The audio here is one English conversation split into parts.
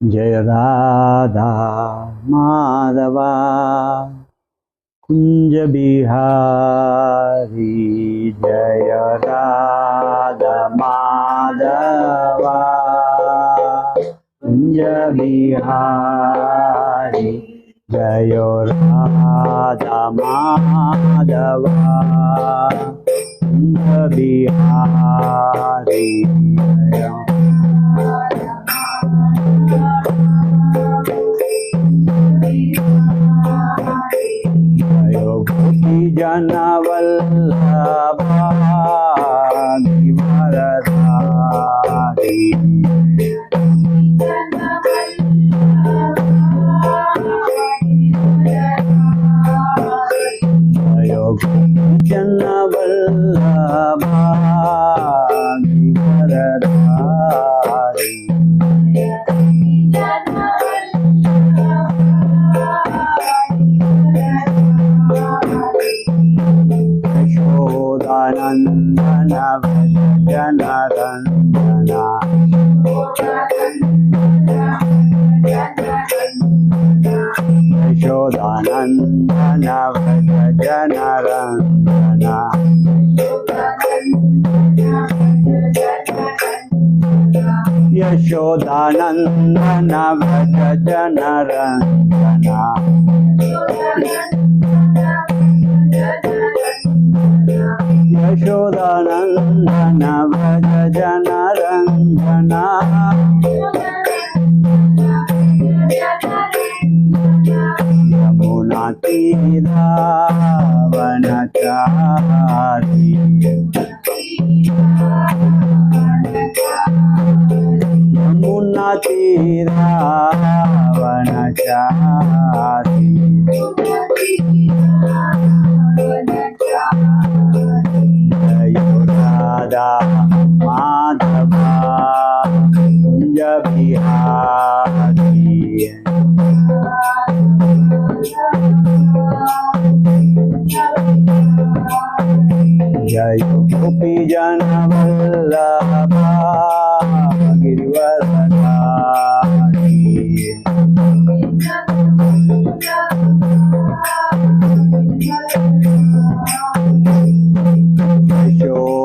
Jaya Radha Madhava Kunja Bihari Jaya Radha Madhava Kunja Bihari Jaya Radha Madhava Kunja Bihari Jaya Gopi Jana Vallabha Givaradhari Gopi Jana Vallabha Givaradhari Nandana Jana Randana Yashodanandana Jana Randana Yashodanandana Jana Randana Yashodanandana Vraja Jana Randana Yamuna Tira Vanachari Yamuna Tira Vanachari Radha Madhava Kunja Bihari Jaya Gopi Jana Vallabha Givaradhari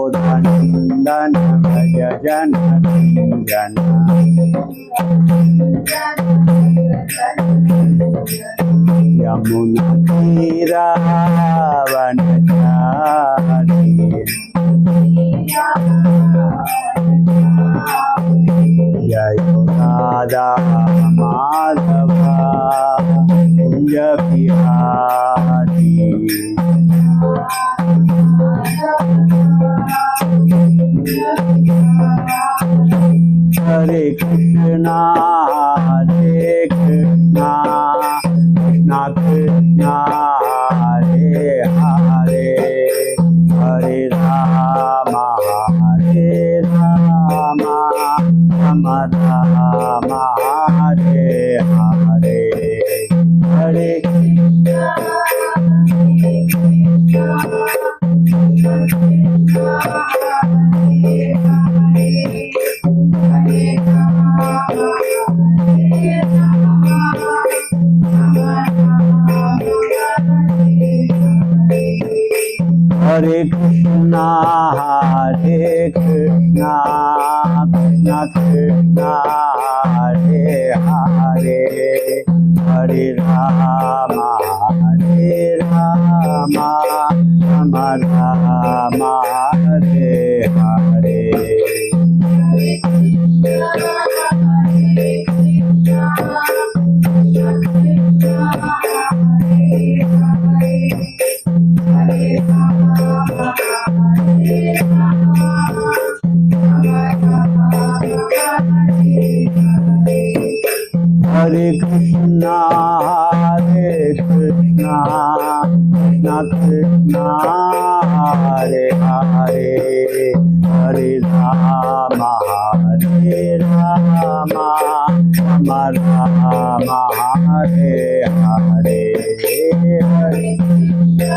Yashodanandana Vraja Jana Randana Yamuna Tira Vanachari Jaya Radha Madhava Kunja Bihari Hare Krishna, Hare Krishna, Krishna Krishna, Hare Hare, Hare Rama, Hare Rama, Rama Rama, Hare Hare, Hare Krishna, Hare Krishna, Hare Krishna, Krishna Krishna, Hare Hare, Hare Rama, Hare Rama, Rama Rama, Hare Hare. Hare Krishna, Hare Krishna, Krishna Krishna, Hare Hare, Hare Rama, Hare Rama, Rama Rama, Hare Hare, Hare Krishna,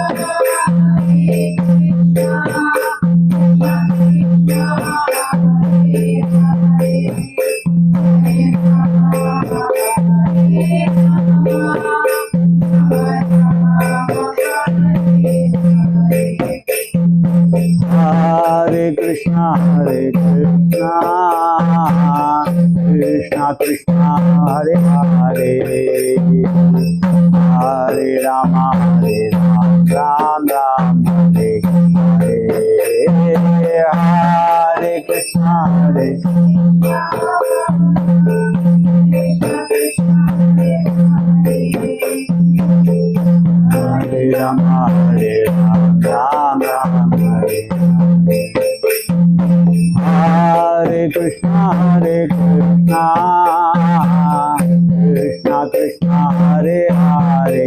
Hare Krishna, Krishna Krishna Hare Hare, Hare Rama Hare Rama, Ram Ram Hare Hare, Hare Krishna Hare Hare Rama Hare Rama, Ram Ram Hare Hare Krishna Krishna Krishna Hare Hare,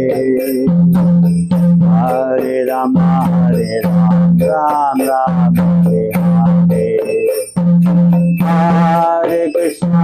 Hare Rama Hare Rama, Ram Ram Hare Hare, Hare Krishna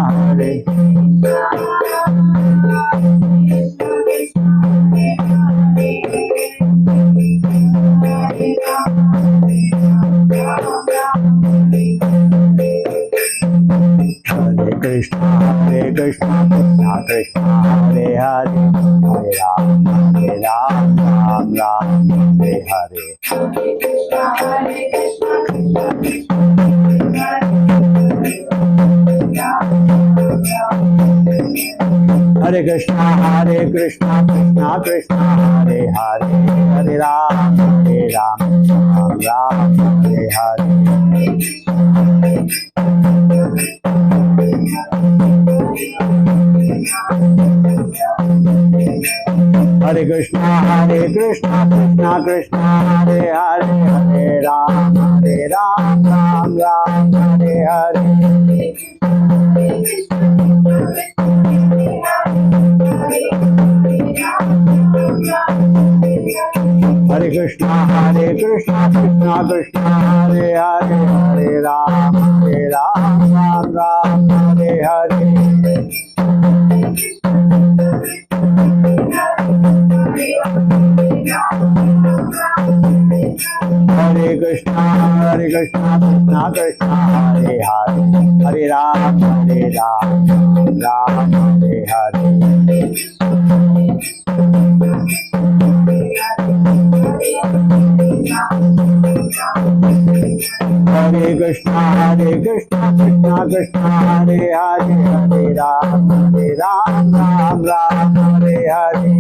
Hare Krishna Krishna Krishna Hare Hare, Hare Ram Ram Ram Hare Hare, Hare Krishna Krishna Krishna Hare Hare, Hare Ram Ram Hare Hare, Hare Krishna Krishna Krishna Hare Hare, Hare Ram Ram Hare Hare, Hare Krishna Krishna Krishna Hare Hare, Hare Ram Ram Hare Hare, Hare Krishna Krishna Krishna Hare Hare, Hare Ram Ram Hare Hare, Hare Krishna Krishna Krishna Hare Hare, Hare Ram Ram Hare Hare,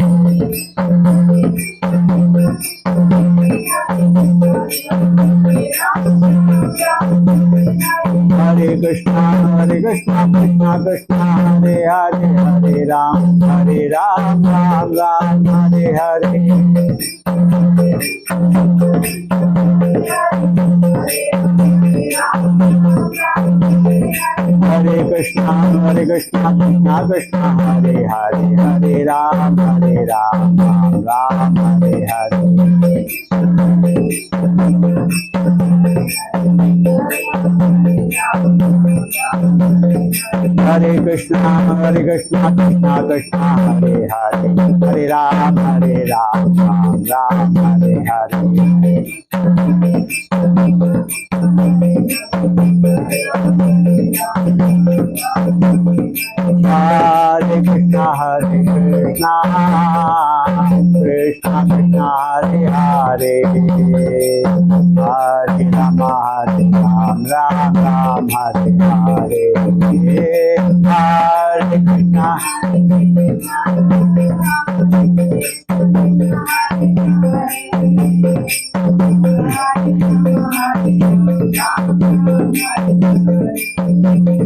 Hare Krishna Krishna Krishna Hare Hare, Hare Ram Ram Hare Hare, Hare Krishna Krishna Krishna Hare Hare, Hare Ram Ram Hare Hare, Hare Krishna Krishna Krishna Hare Hare, Hare Ram Ram Hare Hare, Hare Krishna Krishna Krishna Hare Hare, Hare Rama Ram Ram Hare Hare, Hare Krishna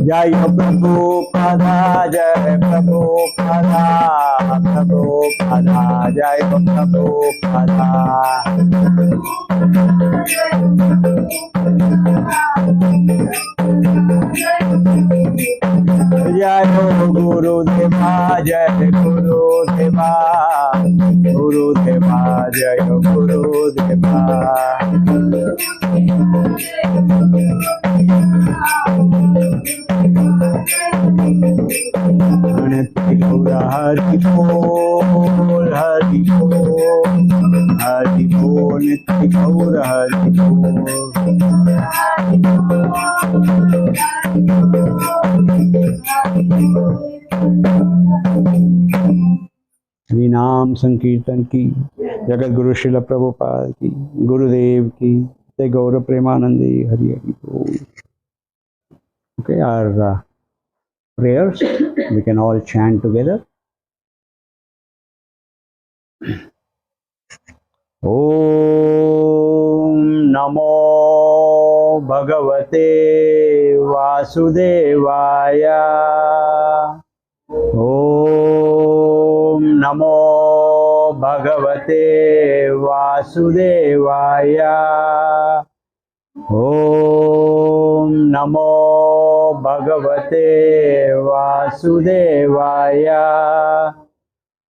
Jai Prabhupada, Jai Prabhupada, Prabhupada, Jai Prabhupada, Jai Guru Deva, Jai Guru Deva, Guru Deva, Jai Guru Deva, Hari Bol, Hari Bol, Hari Bol, Nitya Gaura Hari Bol. Hari नाम संकीर्तन की, जगत गुरु श्रील प्रभुपाद की, गुरुदेव की, जय गौर प्रेमानंदी, हरि हरि बोल। Okay, our prayers, we can all chant together. Om Namo Bhagavate Vasudevaya. Om Namo Bhagavate Vasudevaya. Om Namo Bhagavate Vasudevaya.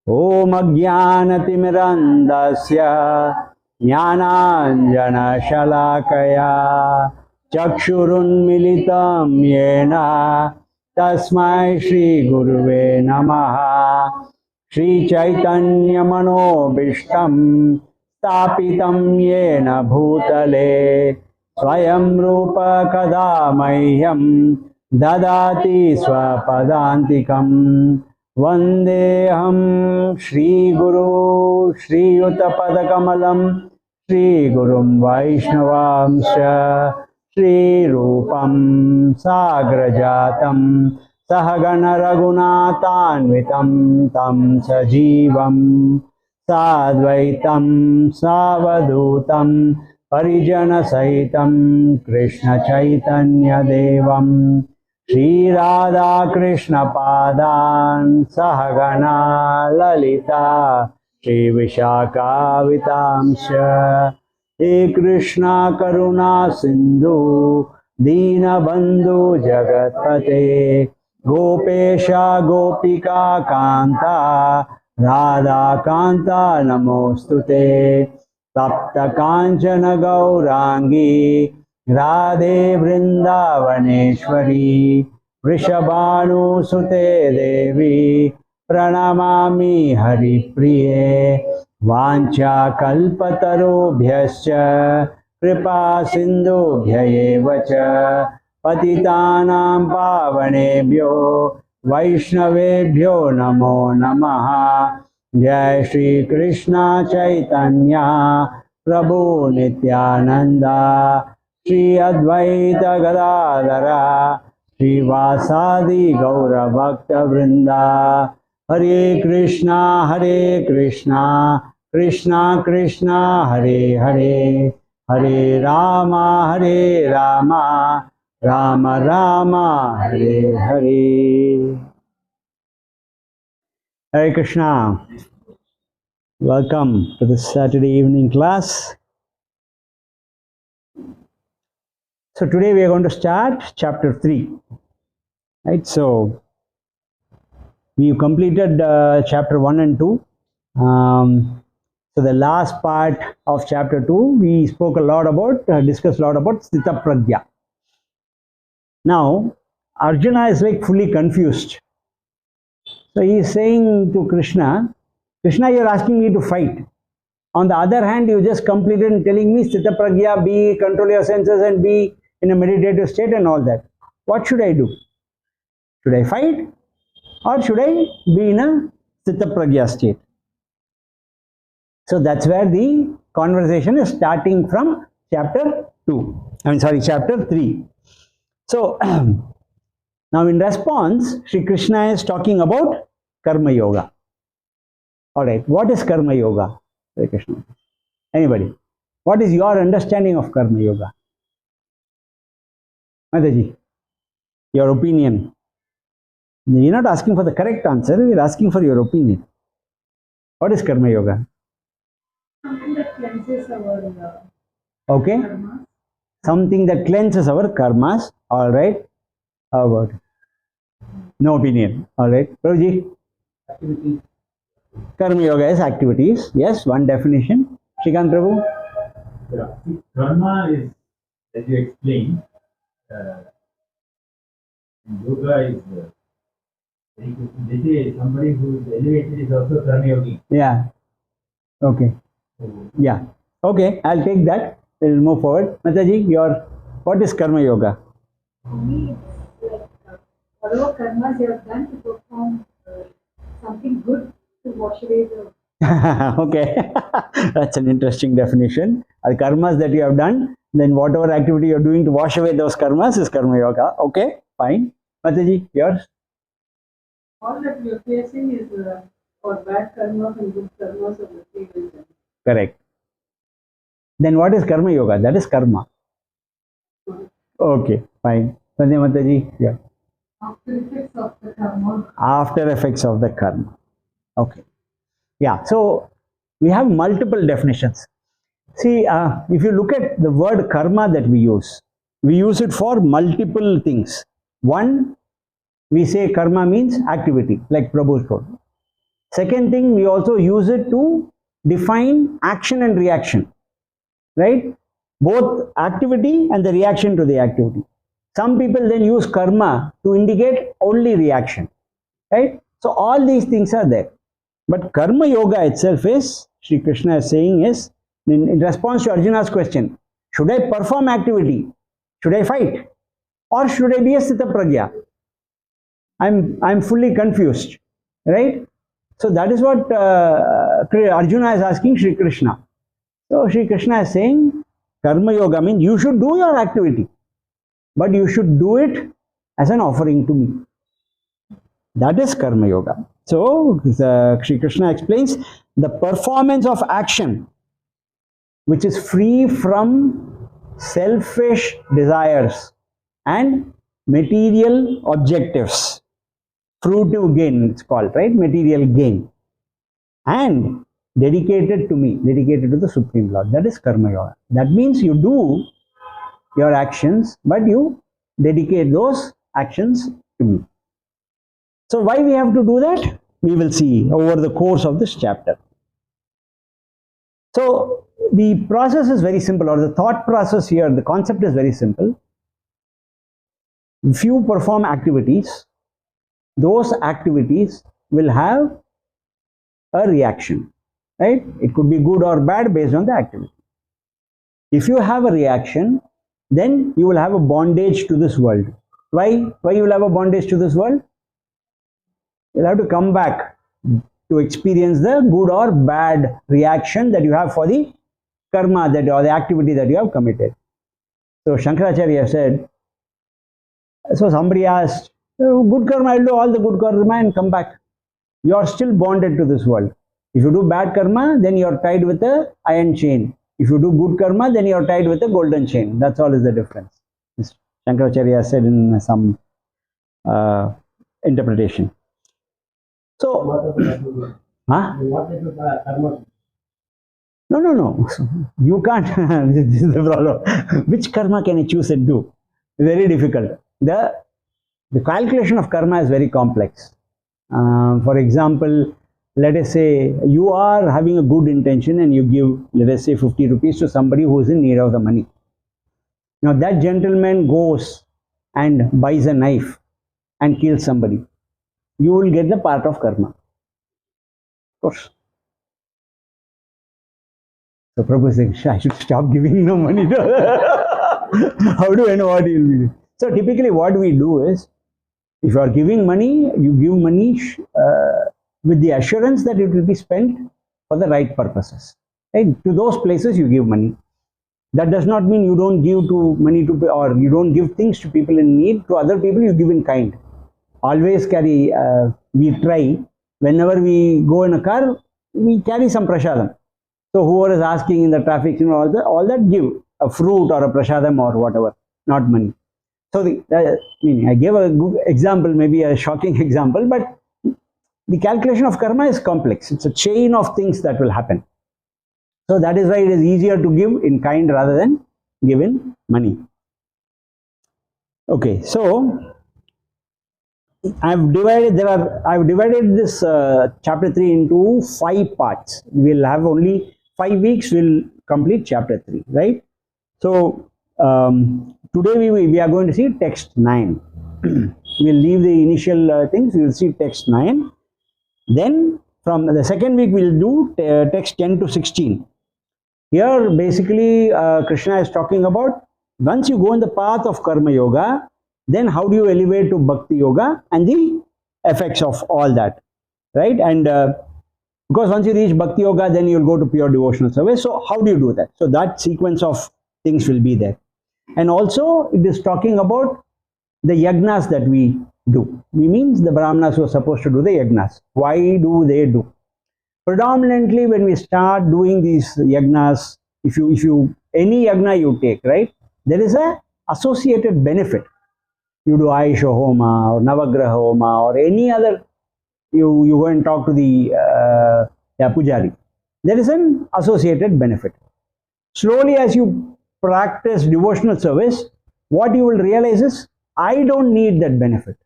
Om Ajnanatimirandasya Jnananjana Shalakaya Chakshurunmilitam Yena Tasmai Shri Guruve Namaha. Shri Chaitanya Manobishtam Stapitam Yena Bhutale Swayam Rupa Kada Mahyam Dadati Swapadantikam. Vandeham Shri Guru Shri Yuttapadakamalam Shri Gurum Vaishnavamsha Shri Rupam Sagrajatam Sahagana Raghunathanvitam Tam Sajivam Sadvaitam Savadutam Parijana Sahitam Krishna Chaitanya Devam Shri Radha Krishna Padan Sahagana Lalita Shri Vishaka Vitamsha. He Krishna Karuna Sindhu Dina Bandhu Jagatpate Gopesha Gopika Kanta Radha Kanta Namostute Tapta Kanchana Gaurangi Radhe Vrindavaneshwari Vrishabhanu Sute Devi Pranamami Hari Priye Vancha Kalpatarobhyascha Kripa Sindhubhyayevacha Patitanam Pavanebhyo Vaishnavebhyo Namo Namaha. Jai Shri Krishna Chaitanya Prabhu Nityananda Shri Advaita Gadadhara Shri Vasadi Gaura Bhakta Vrinda. Hare Krishna Krishna Krishna Hare Hare Hare Rama Rama Rama Hare Hare. Hare Krishna. Welcome to this Saturday evening class. So today we are going to start chapter 3. Right? So we've completed chapter 1 and 2. So the last part of chapter 2, we spoke a lot about, discussed a lot about Sthita Prajna. Now, Arjuna is like fully confused. So he is saying to Krishna, Krishna, you are asking me to fight. On the other hand, you just completed and telling me Sthita Prajna, be control your senses and be in a meditative state and all that. What should I do? Should I fight or should I be in a Sthita Prajna state? So that's where the conversation is starting from chapter 3. So now in response, Shri Krishna is talking about Karma Yoga. Alright, what is Karma Yoga? Shri Krishna. Anybody? What is your understanding of Karma Yoga? Mataji, your opinion. You're not asking for the correct answer, we're asking for your opinion. What is Karma Yoga? Something that cleanses our okay. karma. Something that cleanses our karmas. Alright. How about it? No opinion. Alright. Prabhuji? Activities. Karma Yoga is activities. Yes, one definition. Shrikant Prabhu? Yeah. Karma is, as you explained, yoga is very good. They say somebody who is elevated is also Karma Yogi. Yeah. Okay. So, Yeah. Okay, I'll take that. We'll move forward. Mataji, what is Karma Yoga? For me, it's like whatever karmas you have done to perform something good to wash away the. Okay, that's an interesting definition. The karmas that you have done, then whatever activity you're doing to wash away those karmas is Karma Yoga. Okay, fine. Mataji, yours? All that we are facing is for bad karmas and good karmas of the free will. Correct. Then what is karma yoga? That is karma. Okay, fine. Sanjay Mataji, yeah. After effects of the karma. After effects of the karma. Okay. Yeah, so we have multiple definitions. See, if you look at the word karma that we use it for multiple things. One, we say karma means activity, like Prabhu told. Second thing, we also use it to define action and reaction, right? Both activity and the reaction to the activity. Some people then use karma to indicate only reaction, right? So all these things are there. But karma yoga itself is, Sri Krishna is saying is, in response to Arjuna's question, should I perform activity? Should I fight? Or should I be a Sthita Pragya? I'm fully confused, right? So that is what Arjuna is asking Sri Krishna. So Sri Krishna is saying, karma yoga means you should do your activity, but you should do it as an offering to me. That is karma yoga. So Sri Krishna explains the performance of action which is free from selfish desires and material objectives. Fruitive gain, it's called, right? Material gain. And dedicated to me, dedicated to the Supreme Lord. That is karma yoga. That means you do your actions, but you dedicate those actions to me. So why we have to do that? We will see over the course of this chapter. So the process is very simple, or the thought process here, the concept is very simple. If you perform activities, those activities will have a reaction, right? It could be good or bad based on the activity. If you have a reaction, then you will have a bondage to this world. Why you will have a bondage to this world? You'll have to come back to experience the good or bad reaction that you have for the karma that or the activity that you have committed. So Shankaracharya said, so somebody asked, good karma, I'll do all the good karma and come back. You are still bonded to this world. If you do bad karma, then you are tied with a iron chain. If you do good karma, then you are tied with a golden chain. That's all is the difference. Shankaracharya said in some interpretation. So, No. You can't. This is the problem. Which karma can you choose and do? Very difficult. The calculation of karma is very complex. For example, let us say you are having a good intention and you give, let us say, 50 rupees to somebody who is in need of the money. Now that gentleman goes and buys a knife and kills somebody. You will get the part of karma. Of course. So Prabhu is saying, I should stop giving no money. How do I know what he will be doing? So typically what we do is, if you are giving money, you give money with the assurance that it will be spent for the right purposes. Right? To those places you give money. That does not mean you don't give money to, or you don't give things to people in need. To other people you give in kind. Always carry, we try, whenever we go in a car, we carry some prashadam. So whoever is asking in the traffic, all that give a fruit or a prashadam or whatever, not money. So I gave a good example, maybe a shocking example, but the calculation of karma is complex. It's a chain of things that will happen. So that is why it is easier to give in kind rather than give in money. Okay, so I've divided this chapter 3 into 5 parts. We'll have only 5 weeks, we'll complete chapter 3, right? So today we are going to see text 9. We'll leave the initial things, we will see text 9. Then from the second week we'll do text 10 to 16. Here basically Krishna is talking about once you go in the path of karma yoga, then how do you elevate to bhakti yoga and the effects of all that, right? And because once you reach bhakti yoga, then you'll go to pure devotional service. So how do you do that? So that sequence of things will be there. And also it is talking about the yagnas that we do. We means the brahmanas who are supposed to do the yagnas. Why do they do? Predominantly when we start doing these yagnas, if you any yagna you take, right, there is a associated benefit. You do Aisha Homa or Navagraha Homa or any other, you go and talk to the Pujari. There is an associated benefit. Slowly as you practice devotional service, what you will realize is, I don't need that benefit.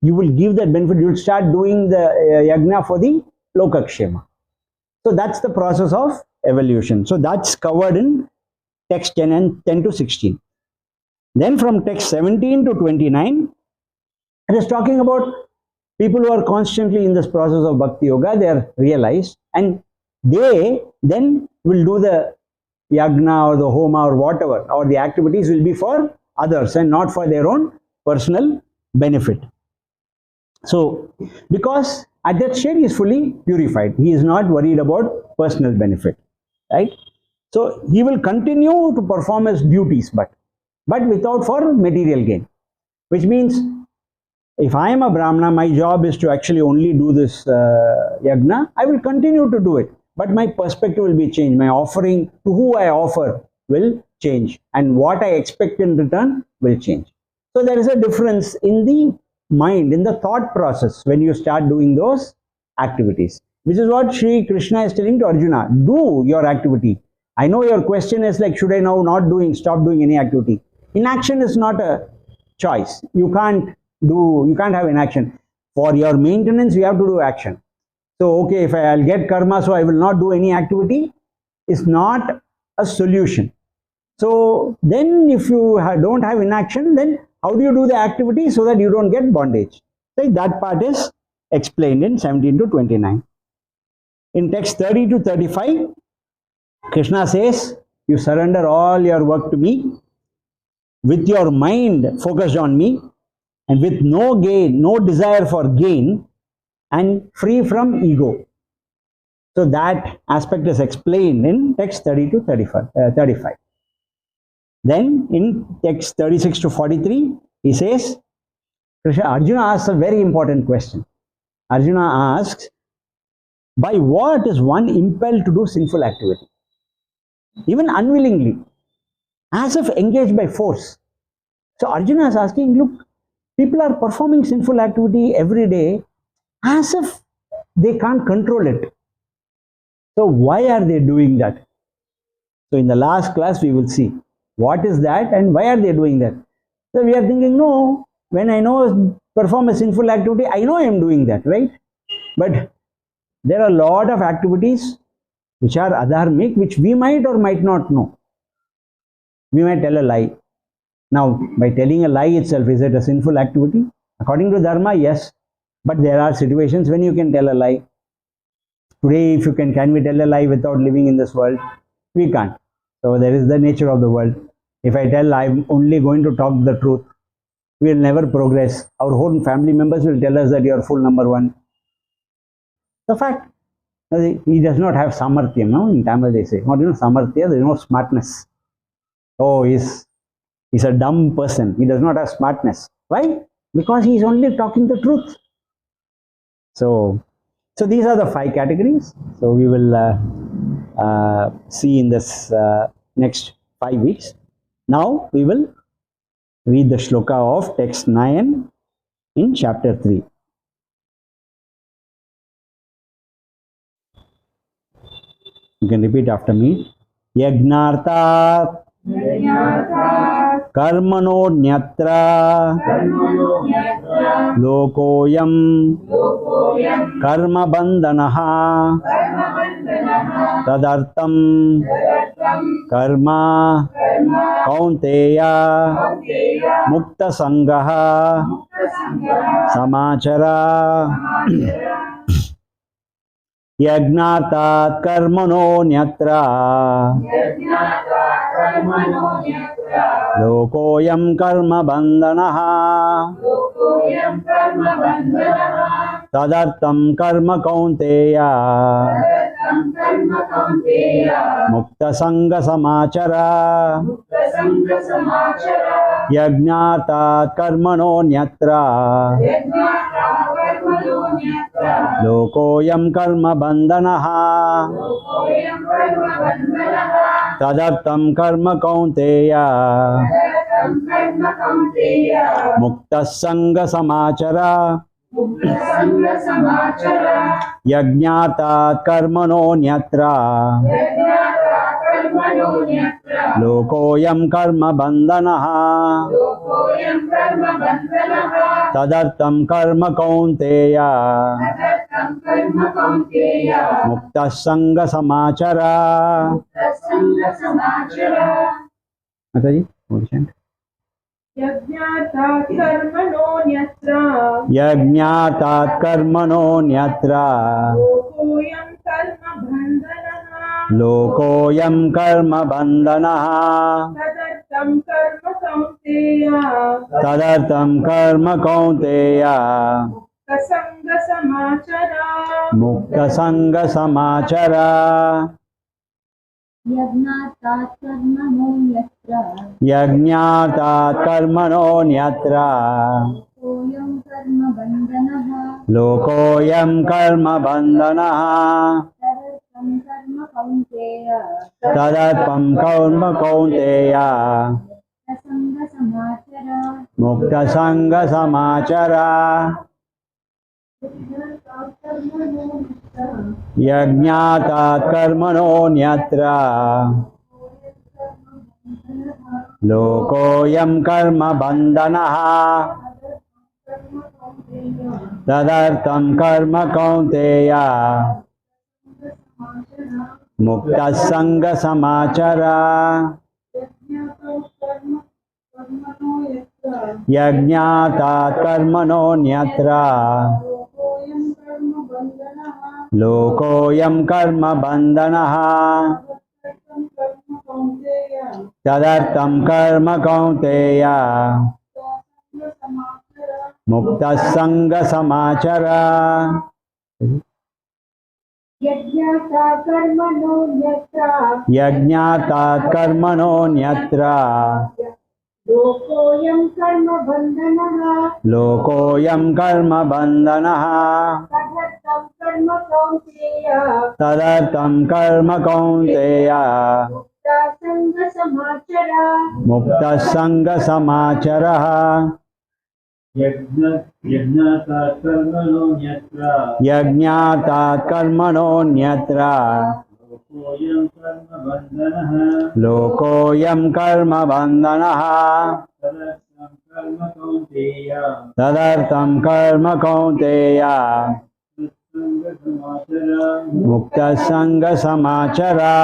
You will give that benefit, you will start doing the yagna for the Lokakshema. So that's the process of evolution. So that's covered in text 10 to 16. Then from text 17 to 29, it is talking about people who are constantly in this process of Bhakti Yoga. They are realized, and they then will do the yagna or the homa or whatever, or the activities will be for others and not for their own personal benefit. So, because at that stage he is fully purified, he is not worried about personal benefit, right? So, he will continue to perform his duties, but without for material gain, which means if I am a Brahmana, my job is to actually only do this yagna, I will continue to do it, but my perspective will be changed. My offering, to who I offer, will change, and what I expect in return will change. So there is a difference in the mind, in the thought process when you start doing those activities, which is what Sri Krishna is telling to Arjuna. Do your activity. I know your question is like, should I now stop doing any activity? Inaction is not a choice. You can't have inaction. For your maintenance, you have to do action. So, okay, if I'll get karma, so I will not do any activity, is not a solution. So, then if you don't have inaction, then how do you do the activity so that you don't get bondage? Right? That part is explained in 17 to 29. In text 30 to 35, Krishna says, you surrender all your work to me, with your mind focused on me, and with no gain, no desire for gain, and free from ego. So that aspect is explained in text 30 to 35. Then in text 36 to 43, he says, Arjuna asks a very important question. Arjuna asks, by what is one impelled to do sinful activity? Even unwillingly, as if engaged by force. So Arjuna is asking, look, people are performing sinful activity every day as if they can't control it. So why are they doing that? So in the last class we will see what is that and why are they doing that. So we are thinking, no, when I perform a sinful activity, I know I am doing that, right? But there are a lot of activities which are adharmic, which we might or might not know. We might tell a lie. Now, by telling a lie itself, is it a sinful activity? According to Dharma, yes. But there are situations when you can tell a lie. Today, if you can we tell a lie without living in this world? We can't. So, there is the nature of the world. If I tell I'm only going to talk the truth, we will never progress. Our whole family members will tell us that you are fool number one. The fact. He does not have samarthya, no? In Tamil they say, what do you know, samarthya, there is no smartness. Oh, he's a dumb person. He does not have smartness. Why? Because he is only talking the truth. So these are the 5 categories. So we will see in this next 5 weeks. Now we will read the shloka of text 9 in chapter 3. You can repeat after me. Yagnartat karmano nyatra lokoyam karma bandhanaha tadartam karma kaunteya mukta sangaha samachara Yagnartat karmano nyatra lokoyam karma bandhanaha tadartam karma kaunteya Tadatam karma kaunteya. Mukta sanga samachara. Mukta sanga samachara. Yajnata karmano nyatra. Yajnata karmano nyatra. Lokoyam karma bandhanaha. Lokoyam karma bandhanaha. Tadattam karma kaunteya. Tadatam karma kaunteya. Mukta sanga samachara. Mukta sanga samachara. Yajnata karmano nyatra. Yajnata karmano nyatra. Lokoyam karma bandhanaha. Lokoyam karma bandhanaha. Tadartam karma kaunteya. Tadatam karma kaunteya. Mukta sanga samachara. Mukta sanga samachara. Mataji, what do you chant? Yajnata karmano nyatra. Yajnata karmano nyatra. Lokoyam karma bandhanaha. Lokoyam karma bandhanaha. Tadatam karma kaunteya. Tadartam karma kaunteya. Kasanga samachara. Mukta sanga samachara. Yajnata karmano nyatra. Yajnata karmano nyatra. Lokoyam karma bandhanaha. Lokoyam karma bandhanaha. Tadatam karma kaunteya. Tadartam karma kaunteya. Kasanga samachara. Mukta sanga samachara. Yajnata karmano nyatra. Lokoyam karma bandhanaha. Tadartam karma kaunteya. Mukta sanga samachara. Yajnata karmano nyatra. Lokoyam karma bandhanaha. Tadartam karma kaunteya. Mukta sanga samachara. Yajnata karmano nyatra. Yajnata karmano nyatra. Lokoyam karma bandhanaha. Lokoyam karma bandhanaha. Tadatam karma kaunteya. Tadartam karma kaunteya. Mukta sanga samachara. Mukta sanga samachara. Yajnata karmano nyatra. Yajnata karmano nyatra. Lokoyam karma bandhanaha. Lokoyam karma bandhanaha. Tadatam karma kaunteya. Tadartam karma kaunteya. Satsanga samachara. Mukta sanga samachara.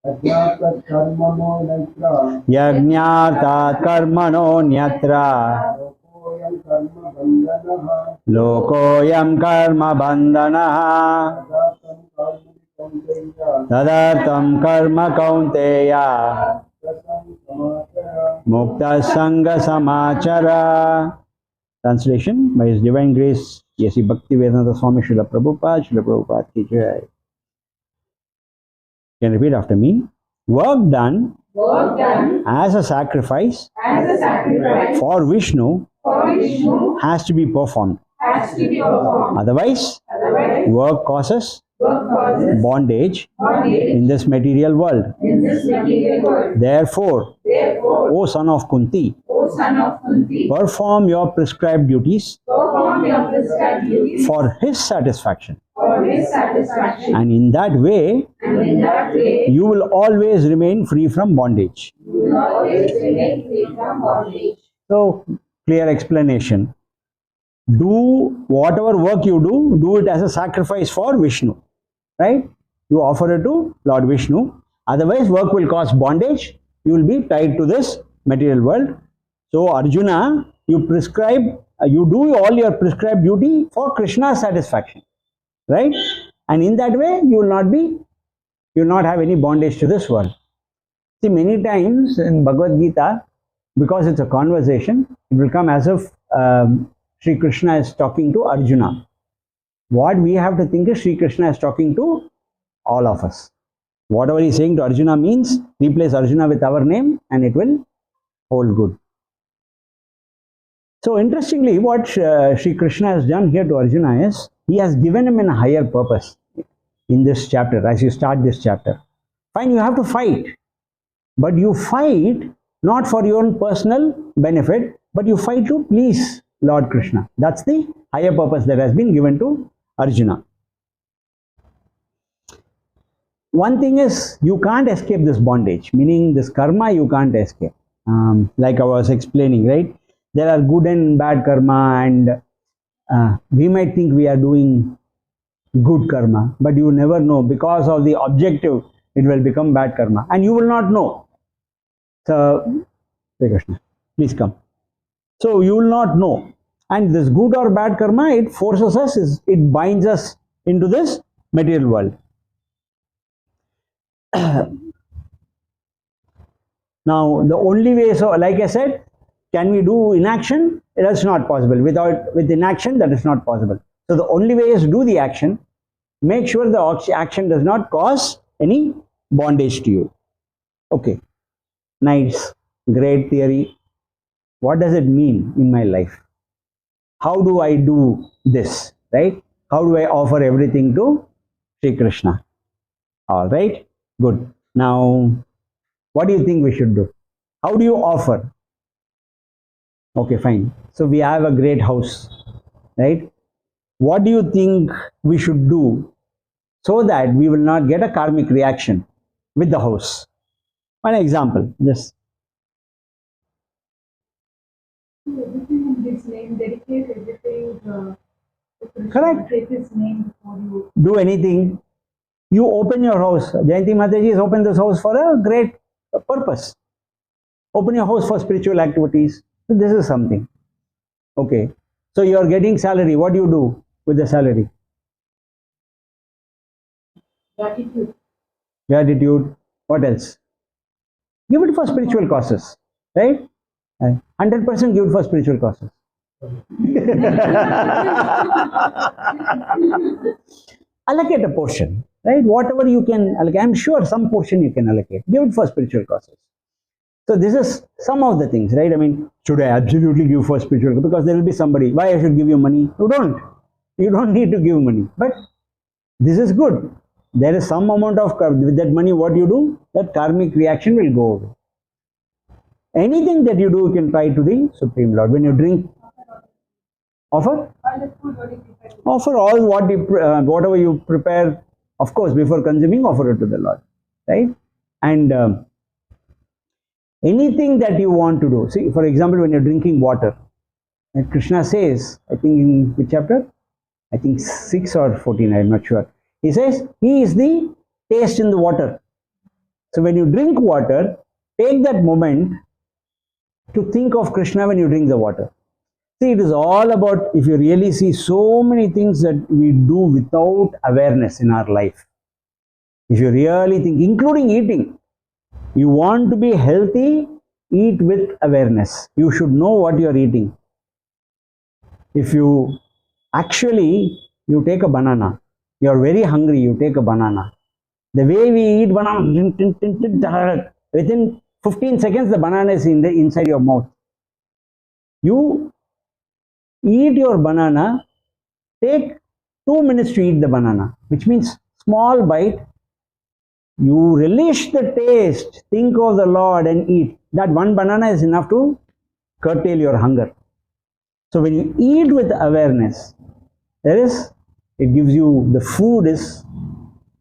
Yajnata karmano nyatra. Yajnata karmano nyatra. Lokoyam karma bandhanaha. Lokoyam karma bandhanaha. Tadartam karma kaunteya. Mukta sanga samachara. Translation by His Divine Grace, Yesi Bhakti Vedanta Swami Srila Prabhupada ki jai. You can repeat after me. Work done as a sacrifice for Vishnu has to be performed. Otherwise, work causes bondage in this material world. Therefore, O son of Kunti, perform your prescribed duties for his satisfaction. And in that way, you will always remain free from bondage. So, clear explanation. Do whatever work you do it as a sacrifice for Vishnu. Right? You offer it to Lord Vishnu. Otherwise, work will cause bondage. You will be tied to this material world. So, Arjuna, you do all your prescribed duty for Krishna's satisfaction. Right? And in that way, you will not have any bondage to this world. See, many times in Bhagavad Gita, because it's a conversation, it will come as if Sri Krishna is talking to Arjuna. What we have to think is Sri Krishna is talking to all of us. Whatever he is saying to Arjuna means replace Arjuna with our name and it will hold good. So interestingly, what Sri Krishna has done here to Arjuna is he has given him a higher purpose in this chapter. As you start this chapter, fine, you have to fight, but you fight not for your own personal benefit, but you fight to please Lord Krishna. That's the higher purpose that has been given to Arjuna. One thing is, you can't escape this bondage, meaning this karma you can't escape. Like I was explaining, right? There are good and bad karma, and we might think we are doing good karma, but you never know. Because of the objective, it will become bad karma, and you will not know. So, Hare Krishna, please come. So you will not know. And this good or bad karma, it forces us, it binds us into this material world. Now, the only way, so like I said, can we do inaction? That's not possible. With inaction, that is not possible. So the only way is do the action. Make sure the action does not cause any bondage to you. Okay, nice, great theory. What does it mean in my life? How do I do this, right? How do I offer everything to Sri Krishna? All right, good. Now, what do you think we should do? How do you offer? Okay, fine. So we have a great house, right? What do you think we should do so that we will not get a karmic reaction with the house? One example, just. Everything in His name, dedicate everything to Krishna. Correct. Take His name before you Do anything. You open your house. Jayanti Mataji has opened this house for a great purpose. Open your house for spiritual activities. So this is something. Okay. So you are getting salary. What do you do with the salary? gratitude. Gratitude. What else? Give it for spiritual causes. Right? 100% give it for spiritual causes. Allocate a portion, right? Whatever you can allocate. I'm sure some portion you can allocate. Give it for spiritual causes. So this is some of the things, right? I mean, should I absolutely give for spiritual? Because there will be somebody, why I should give you money? You don't. You don't need to give money. But this is good. There is some amount of, with that money, what you do, that karmic reaction will go away. Anything that you do, you can try to the Supreme Lord. When you drink, offer? Offer all what you, whatever you prepare, of course, before consuming, offer it to the Lord. Right? And anything that you want to do. See, for example, when you're drinking water, and Krishna says, I think in which chapter? I think 6 or 14, I'm not sure. He says, He is the taste in the water. So when you drink water, take that moment to think of Krishna when you drink the water. See, it is all about, if you really see so many things that we do without awareness in our life. If you really think, including eating, you want to be healthy, eat with awareness. You should know what you are eating. If you actually, you take a banana, you are very hungry, you take a banana. The way we eat banana, within 15 seconds the banana is inside your mouth. You eat your banana, take 2 minutes to eat the banana, which means small bite. You relish the taste, think of the Lord and eat. That one banana is enough to curtail your hunger. So when you eat with awareness, it gives you, the food is,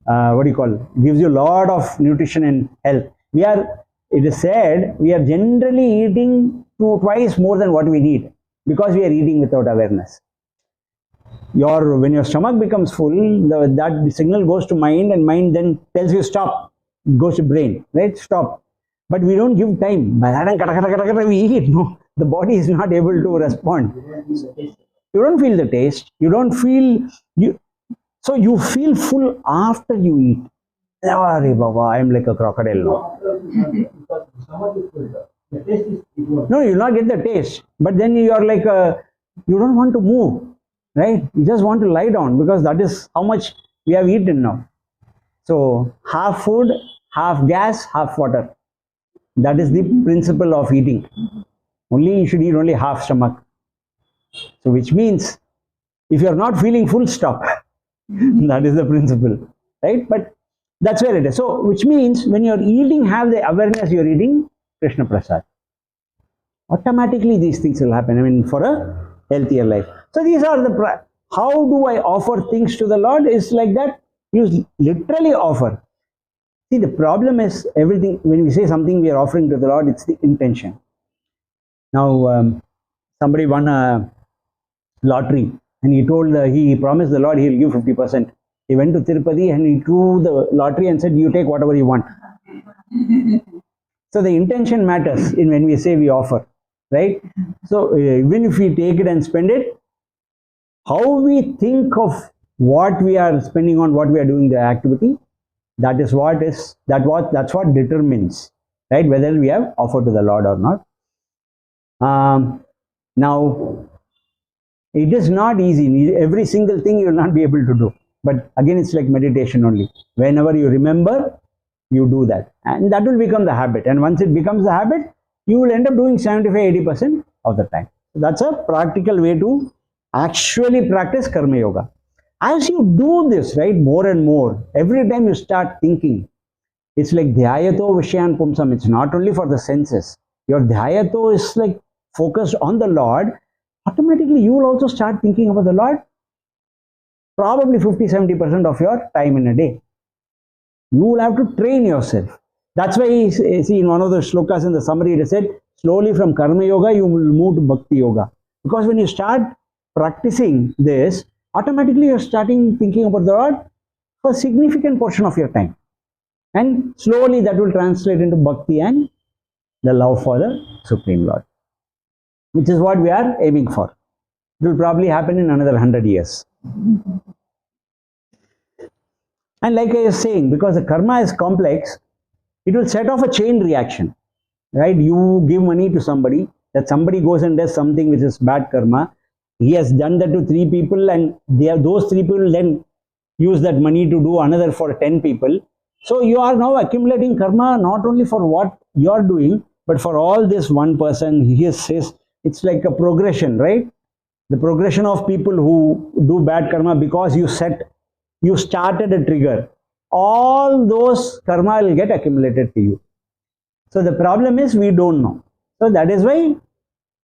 it gives you a lot of nutrition and health. It is said, we are generally eating twice more than what we need because we are eating without awareness. When your stomach becomes full, that signal goes to mind, and mind then tells you stop. It goes to brain, right? Stop. But we don't give time. We eat. No, the body is not able to respond. You don't feel the taste. You don't feel so you feel full after you eat. Arey Baba, I am like a crocodile now. No, you will not get the taste. But then you are like you don't want to move. right? You just want to lie down because that is how much we have eaten now. So half food, half gas, half water. That is the principle of eating. Only you should eat only half stomach. So which means if you are not feeling full, stop. That is the principle, right? But that's where it is. So which means when you are eating, have the awareness you are eating Krishna Prasad. Automatically these things will happen. I mean, for a healthier life. So these are the how do I offer things to the Lord? Is like that. You literally offer. See, the problem is everything, when we say something we are offering to the Lord, it's the intention. Now, somebody won a lottery and he promised the Lord he will give 50%. He went to Tirupati and he drew the lottery and said, you take whatever you want. So the intention matters in when we say we offer, right? So even if we take it and spend it, how we think of what we are spending on, what we are doing the activity, that's what determines, right, whether we have offered to the Lord or not. Now, it is not easy. Every single thing you will not be able to do. But again, it's like meditation only. Whenever you remember, you do that. And that will become the habit. And once it becomes the habit, you will end up doing 75-80% of the time. So that's a practical way to actually practice Karma Yoga. As you do this, right, more and more, every time you start thinking, it's like Dhyayato Vishyan Pumsam. It's not only for the senses. Your Dhyayato is like focused on the Lord. Automatically, you will also start thinking about the Lord. Probably 50-70% of your time in a day. You will have to train yourself. That's why, see, in one of the shlokas in the summary, it said, slowly from Karma Yoga, you will move to Bhakti Yoga. Because when you start practicing this, automatically you're starting thinking about the Lord for a significant portion of your time. And slowly that will translate into Bhakti and the love for the Supreme Lord, which is what we are aiming for. It will probably happen in another 100 years. And like I was saying, because the karma is complex, it will set off a chain reaction, right? You give money to somebody, that somebody goes and does something which is bad karma. He has done that to 3 people, and those 3 people then use that money to do another for 10 people. So you are now accumulating karma not only for what you are doing, but for all this one person. It's like a progression, right? The progression of people who do bad karma because you started a trigger. All those karma will get accumulated to you. So the problem is we don't know. So that is why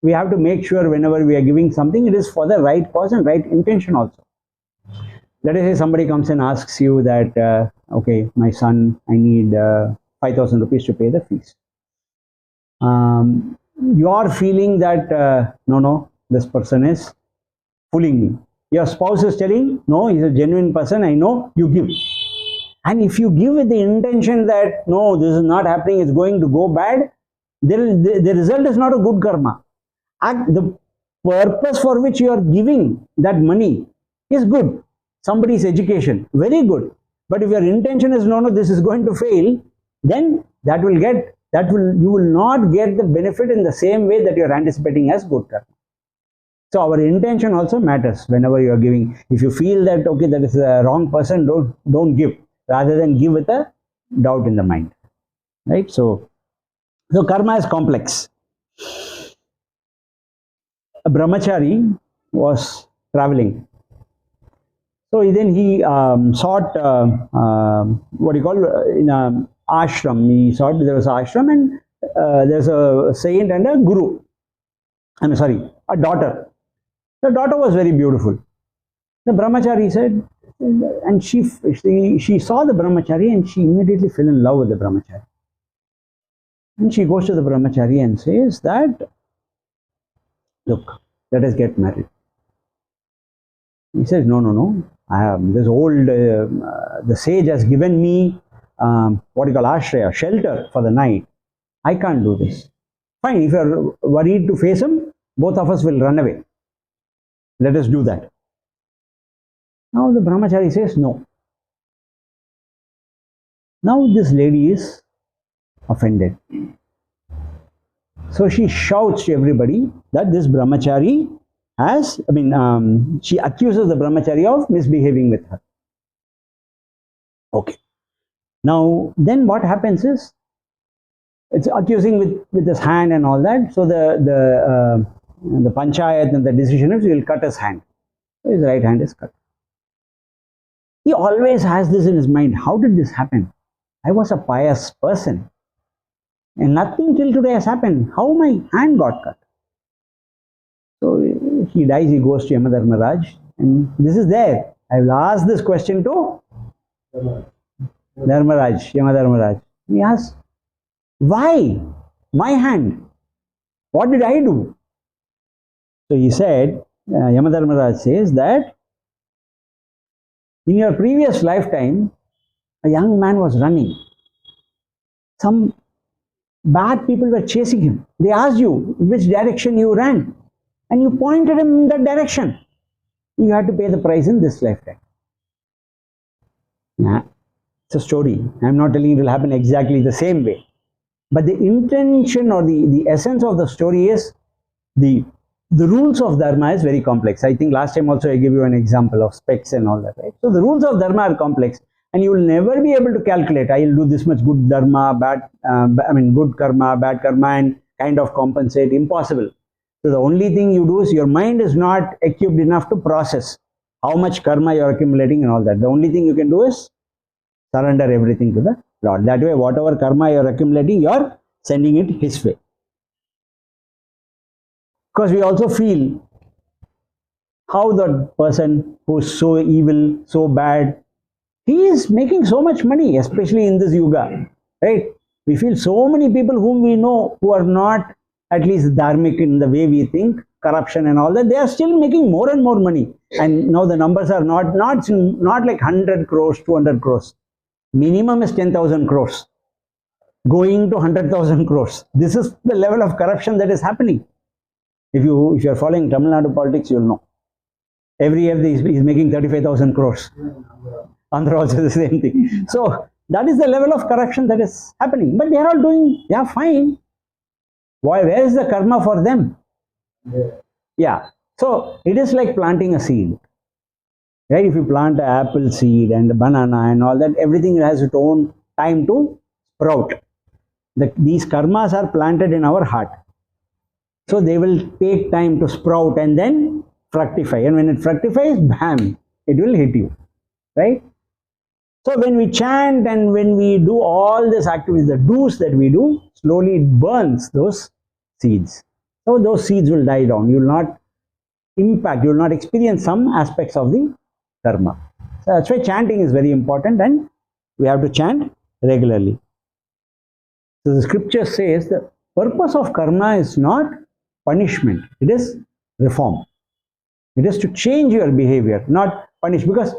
we have to make sure whenever we are giving something, it is for the right cause and right intention also. Let us say somebody comes and asks you that, okay, my son, I need 5,000 rupees to pay the fees. You are feeling that, no, this person is fooling me. Your spouse is telling, no, he's a genuine person, I know, you give. And if you give with the intention that, no, this is not happening, it's going to go bad, the result is not a good karma. The purpose for which you are giving that money is good. Somebody's education, very good. But if your intention is, no, this is going to fail, then you will not get the benefit in the same way that you are anticipating as good karma. So our intention also matters whenever you are giving. If you feel that, okay, that is a wrong person, don't give, rather than give with a doubt in the mind, right? So karma is complex. A brahmachari was traveling. So then he sought, what do you call, in an ashram. He sought, there was an ashram, and there's a saint and a guru. A daughter. The daughter was very beautiful. The brahmachari said, and she saw the brahmachari and she immediately fell in love with the brahmachari. And she goes to the brahmachari and says that, look, let us get married. He says, no, I have this old, the sage has given me, what you call ashraya, shelter for the night. I can't do this. Fine, if you are worried to face him, both of us will run away. Let us do that. Now the brahmachari says, no. Now this lady is offended. So she shouts to everybody that this brahmachari she accuses the brahmachari of misbehaving with her. Okay. Now, then what happens is, it's accusing with his hand and all that. So the panchayat and the decision is, he will cut his hand. So his right hand is cut. He always has this in his mind. How did this happen? I was a pious person, and nothing till today has happened. How my hand got cut? So he dies. He goes to Yamadharmaraj, and this is there. I will ask this question to Yamadharmaraj. He asks, why my hand? What did I do? So he said, Yamadharmaraj says that in your previous lifetime, a young man was running. Some bad people were chasing him. They asked you in which direction you ran, and you pointed him in that direction. You had to pay the price in this lifetime. Nah, it's a story. I'm not telling you it will happen exactly the same way. But the intention or the essence of the story is the rules of dharma is very complex. I think last time also I gave you an example of specs and all that, right? So the rules of dharma are complex, and you will never be able to calculate, I will do this much good dharma, good karma, bad karma, and kind of compensate. Impossible. So the only thing you do is, your mind is not equipped enough to process how much karma you are accumulating and all that. The only thing you can do is surrender everything to the Lord. That way, whatever karma you are accumulating, you are sending it His way. Because we also feel how the person who is so evil, so bad, he is making so much money, especially in this yuga, right? We feel so many people whom we know who are not at least dharmic in the way we think, corruption and all that, they are still making more and more money. And now the numbers are not like 100 crores, 200 crores. Minimum is 10,000 crores, going to 100,000 crores. This is the level of corruption that is happening. If you are following Tamil Nadu politics, you will know. Every year he is making 35,000 crores. Andhra also the same thing. So that is the level of corruption that is happening. But they are all doing, they are fine. Why? Where is the karma for them? Yeah. So it is like planting a seed. Right? If you plant an apple seed and a banana and all that, everything has its own time to sprout. These karmas are planted in our heart. So they will take time to sprout and then fructify. And when it fructifies, bam, it will hit you. Right? So when we chant and when we do all these activities, the do's that we do, slowly it burns those seeds. So those seeds will die down. You will not impact, you will not experience some aspects of the karma. So that's why chanting is very important, and we have to chant regularly. So the scripture says the purpose of karma is not punishment, it is reform. It is to change your behavior, not punish. Because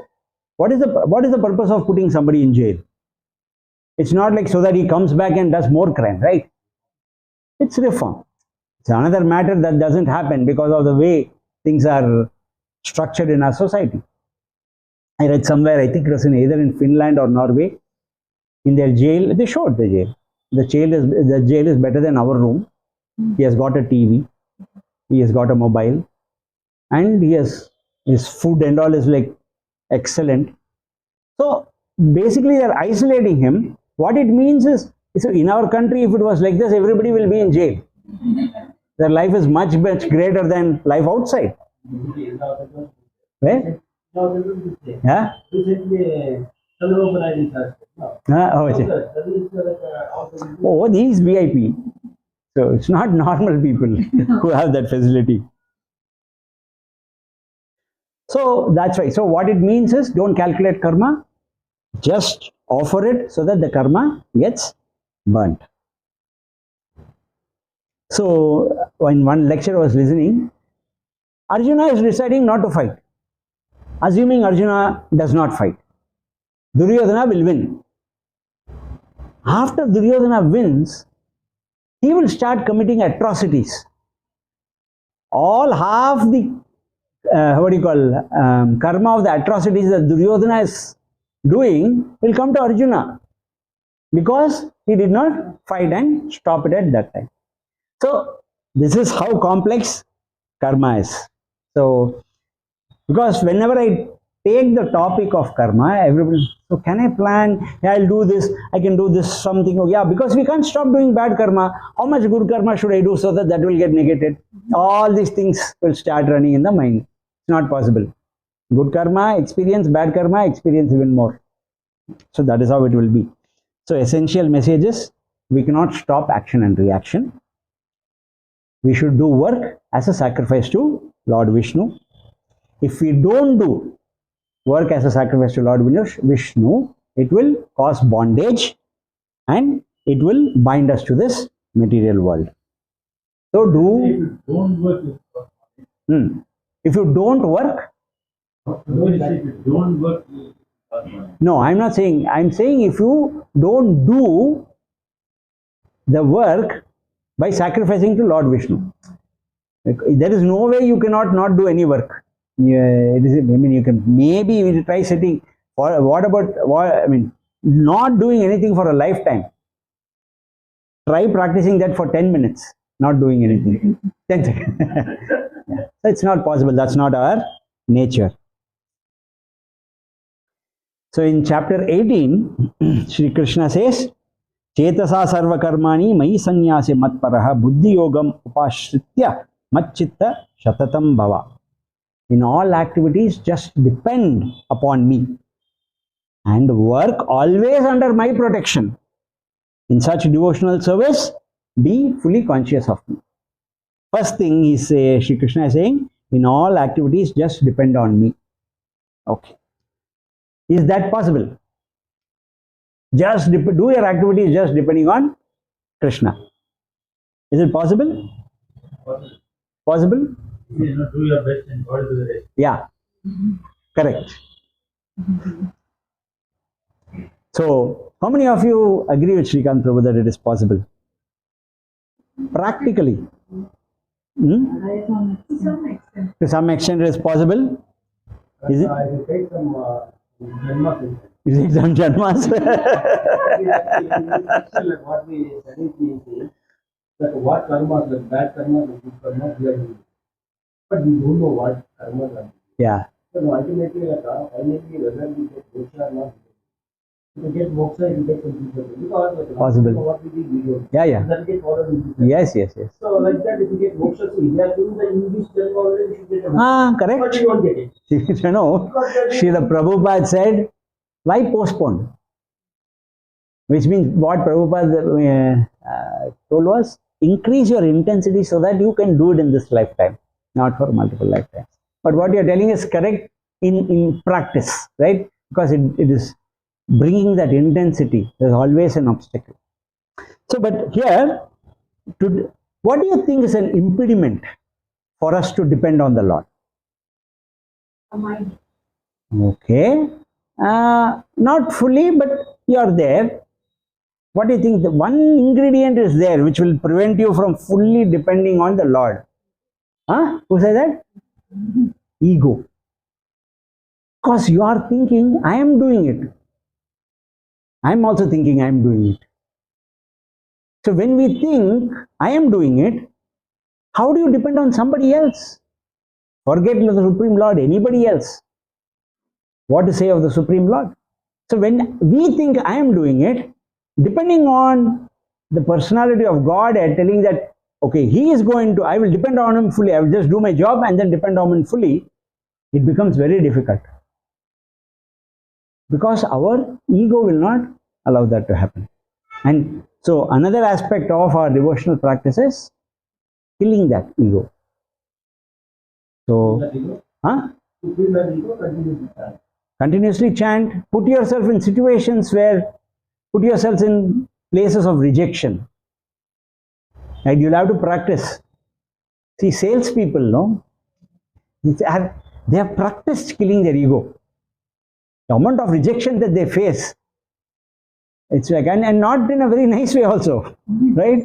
what is the purpose of putting somebody in jail? It's not like so that he comes back and does more crime, right? It's reform. It's another matter that doesn't happen because of the way things are structured in our society. I read somewhere, I think it was either in Finland or Norway, in their jail, they showed the jail. The jail is better than our room. He has got a TV, he has got a mobile, and he has his food and all is like excellent. So basically they are isolating him. What it means is, so in our country, if it was like this, everybody will be in jail. Their life is much greater than life outside. Where? Yeah? Oh, these VIP. So it's not normal people who have that facility. So that's why. So what it means is, don't calculate karma, just offer it so that the karma gets burnt. So when one lecturer was listening, Arjuna is deciding not to fight. Assuming Arjuna does not fight, Duryodhana will win. After Duryodhana wins, he will start committing atrocities. All half the karma of the atrocities that Duryodhana is doing will come to Arjuna, because he did not fight and stop it at that time. So this is how complex karma is. So, because whenever I take the topic of karma, everybody, so can I plan? Yeah, I'll do this, I can do this, something. Oh, yeah, because we can't stop doing bad karma. How much good karma should I do so that that will get negated? All these things will start running in the mind. It's not possible. Good karma, experience, bad karma, experience even more. So that is how it will be. So essential message is, we cannot stop action and reaction. We should do work as a sacrifice to Lord Vishnu. If we don't do work as a sacrifice to Lord Vishnu, it will cause bondage and it will bind us to this material world. So If you don't work, if you don't work, if you don't work, no, I'm not saying, I'm saying if you don't do the work by sacrificing to Lord Vishnu. There is no way you cannot not do any work. Yeah, it is, I mean, you can maybe try sitting, or what about, I mean, not doing anything for a lifetime. Try practicing that for 10 minutes, not doing anything. 10 seconds. Yeah. So it's not possible, that's not our nature. So in chapter 18, Shri Krishna says, Chetasa sarva karmani mai sanyase matparaha buddhi yogam upashritya matchitta shatatam bhava. In all activities, just depend upon me and work always under my protection. In such devotional service, be fully conscious of me. First thing is, Shri Krishna is saying, in all activities, just depend on me. Okay. Is that possible? Just do your activities just depending on Krishna. Is it possible? Possible? you know, do your best and God do the rest. Yeah, correct. So, how many of you agree with Srikant Prabhu that it is possible? Practically. To some extent it is possible. Is it? I will take some Janma. Is it some Janmas? Like what we studied is that what karmas, the bad karmas, the good karmas, we are doing. But we don't know what karmas are. Yeah. So ultimately, finally, whether we get moksha or not, to get moksha, we get something because Possible. What we did, we don't. Yeah, yeah. That get followed. Yes. So like that, if you get moksha, so if you are doing the English Janma already, you should get a moksha. Ah, correct. But you won't get it. You know, Srila Prabhupada said, why postpone? Which means what Prabhupada told was, increase your intensity so that you can do it in this lifetime, not for multiple lifetimes. But what you are telling is correct in practice, right? Because it is bringing that intensity. There is always an obstacle. So, but here, what do you think is an impediment for us to depend on the Lord? A mind. Okay. Not fully, but you are there. What do you think? The one ingredient is there which will prevent you from fully depending on the Lord. Huh? Who said that? Ego. Because you are thinking, I am doing it. I am also thinking I am doing it. So when we think I am doing it, how do you depend on somebody else? Forget the Supreme Lord, anybody else. What to say of the Supreme Lord? So when we think I am doing it, depending on the personality of God and telling that, okay, He is going to, I will depend on Him fully, I will just do my job and then depend on Him fully, it becomes very difficult. Because our ego will not allow that to happen. And so another aspect of our devotional practice is killing that ego. So, continuously chant, put yourself in situations where, put yourselves in places of rejection. And you'll have to practice. See, salespeople, no? They have practiced killing their ego. The amount of rejection that they face, it's like, and not in a very nice way also, right?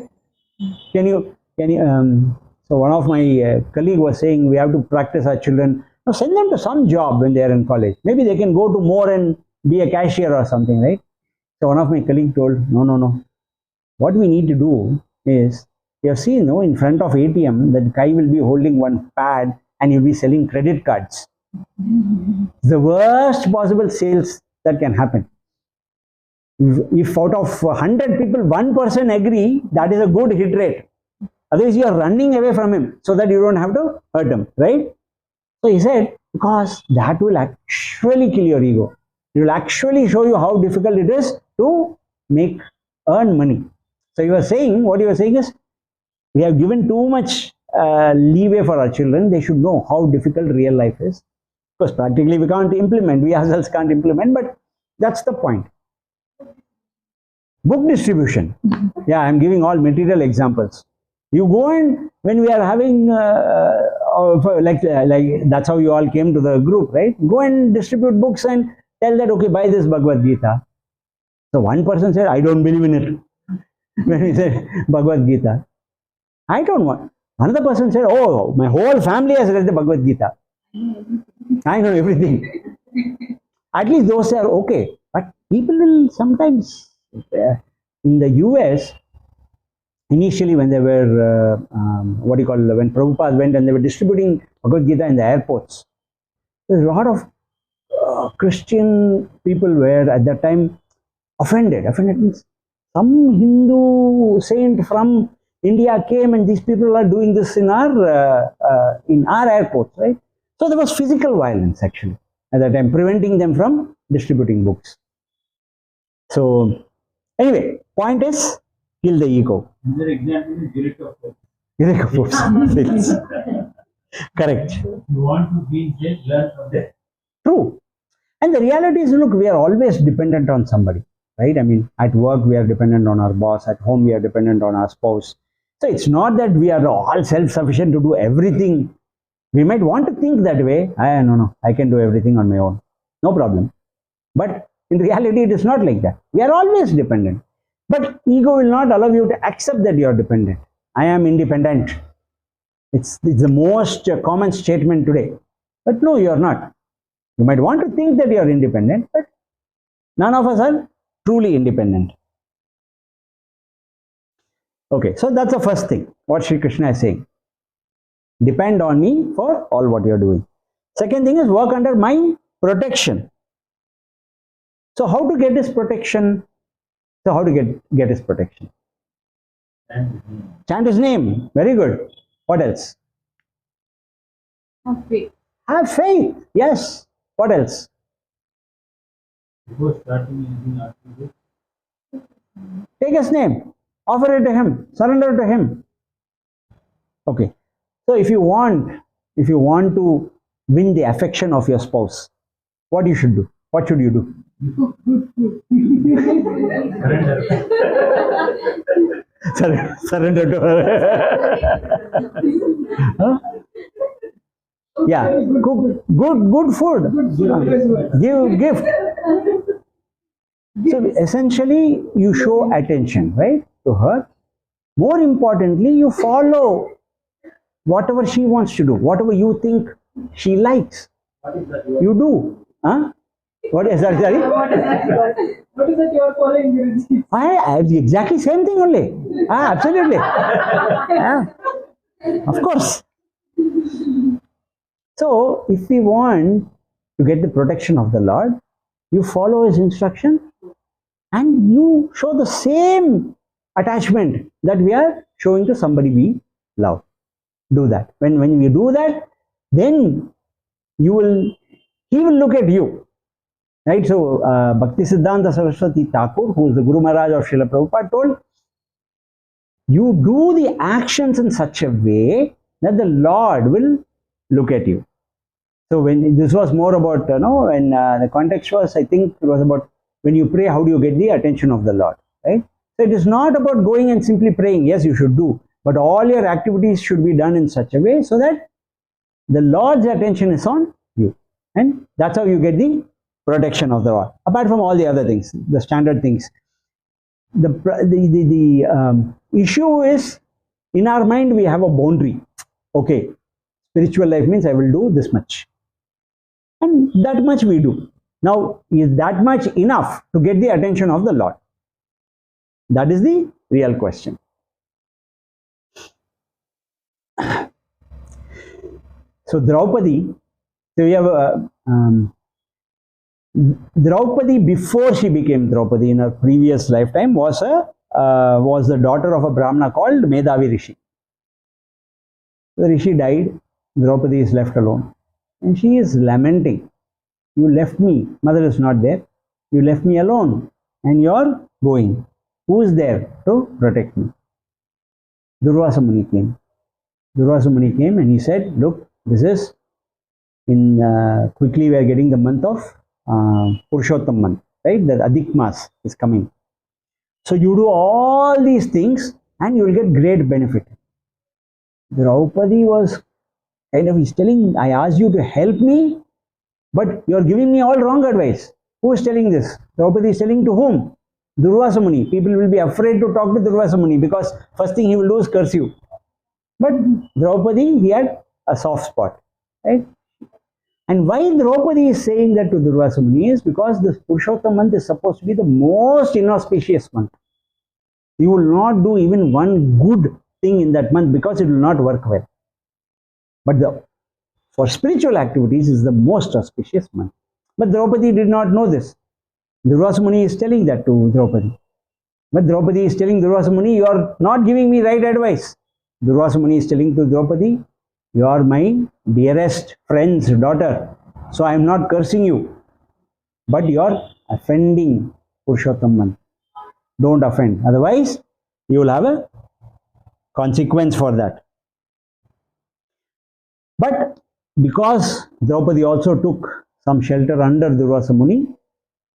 So one of my colleague was saying, we have to practice our children. Now send them to some job when they are in college. Maybe they can go to more and be a cashier or something, right? So one of my colleagues told, no. What we need to do is, you have seen, no, in front of ATM, that guy will be holding one pad and you'll be selling credit cards. The worst possible sales that can happen. If out of 100 people, 1% agree, that is a good hit rate. Otherwise, you are running away from him so that you don't have to hurt him, right? So he said, because that will actually kill your ego. It will actually show you how difficult it is to earn money. So you are saying, what you are saying is, we have given too much leeway for our children. They should know how difficult real life is. Because practically we can't implement, we ourselves can't implement, but that's the point. Book distribution. Yeah, I'm giving all material examples. You go and when we are having, like that's how you all came to the group, right? Go and distribute books and tell that, okay, buy this Bhagavad Gita. So one person said, I don't believe in it. When we said Bhagavad Gita, I don't want. Another person said, oh, my whole family has read the Bhagavad Gita. I know everything. At least those are okay. But people will sometimes, in the US, initially when they were, when Prabhupada went and they were distributing Bhagavad Gita in the airports, there's a lot of Christian people were at that time offended. Offended means some Hindu saint from India came and these people are doing this in our airports, right? So there was physical violence actually at that time, preventing them from distributing books. So anyway, point is, kill the ego. Another example is Jericho. Correct. You want to be just learn from that. True. And the reality is, look, we are always dependent on somebody, right? I mean, at work we are dependent on our boss, at home we are dependent on our spouse. So it's not that we are all self-sufficient to do everything. We might want to think that way. No, I can do everything on my own. No problem. But in reality, it is not like that. We are always dependent. But ego will not allow you to accept that you are dependent. I am independent. It's the most common statement today. But no, you are not. You might want to think that you are independent, but none of us are truly independent. Okay, so that's the first thing, what Sri Krishna is saying. Depend on me for all what you are doing. Second thing is, work under my protection. So how to get his protection? So how to get his protection? Chant his name. Very good. What else? Have faith. Have faith. Yes. What else? Before starting anything after this, Take his name. Offer it to him. Surrender to him. Okay. So if you want to win the affection of your spouse, what you should do? What should you do? Surrender to her. Huh? Yeah, cook good food. Give gift. So essentially, you show attention, right, to her. More importantly, you follow whatever she wants to do, whatever you think she likes. what is that? You do. Huh? What is that? Sorry? What is that you are following, Guruji? I exactly same thing only. Absolutely. Of course. So, if we want to get the protection of the Lord, you follow his instruction and you show the same attachment that we are showing to somebody we love. Do that. When you do that, then he will look at you. Right? So, Bhakti Siddhanta Saraswati Thakur, who is the Guru Maharaj of Srila Prabhupada, told, you do the actions in such a way that the Lord will look at you. So when this was more about, when the context was, I think it was about when you pray, how do you get the attention of the Lord, right? So it is not about going and simply praying. Yes, you should do, but all your activities should be done in such a way so that the Lord's attention is on you, and that's how you get the protection of the Lord. Apart from all the other things, the standard things, the issue is, in our mind we have a boundary. Okay, spiritual life means I will do this much, and that much we do. Now, is that much enough to get the attention of the Lord? That is the real question. So Draupadi, so we have Draupadi before she became Draupadi in her previous lifetime was the daughter of a Brahmana called Medhavi Rishi. The Rishi died, Draupadi is left alone and she is lamenting. You left me, mother is not there, you left me alone and you're going. Who is there to protect me? Durvasa Muni came. Durvasa Muni came and he said, look, this is quickly we are getting the month of Purushottam month, right? The Adhik Mas is coming. So you do all these things and you will get great benefit. Draupadi was kind of, he's telling, I asked you to help me, but you are giving me all wrong advice. Who is telling this? Draupadi is telling to whom? Durvasa Muni. People will be afraid to talk to Durvasa Muni because first thing he will do is curse you. But Draupadi, he had a soft spot, right? And why Draupadi is saying that to Durvasa Muni is because this Purushottam month is supposed to be the most inauspicious month. You will not do even one good thing in that month because it will not work well. But for spiritual activities is the most auspicious month. But Draupadi did not know this. Durvasa Muni is telling that to Draupadi. But Draupadi is telling Durvasa Muni, you are not giving me right advice. Durvasa Muni is telling to Draupadi, you are my dearest friend's daughter. So I am not cursing you. But you are offending Purushottam month. Don't offend. Otherwise, you will have a consequence for that. But because Draupadi also took some shelter under Durvasa Muni,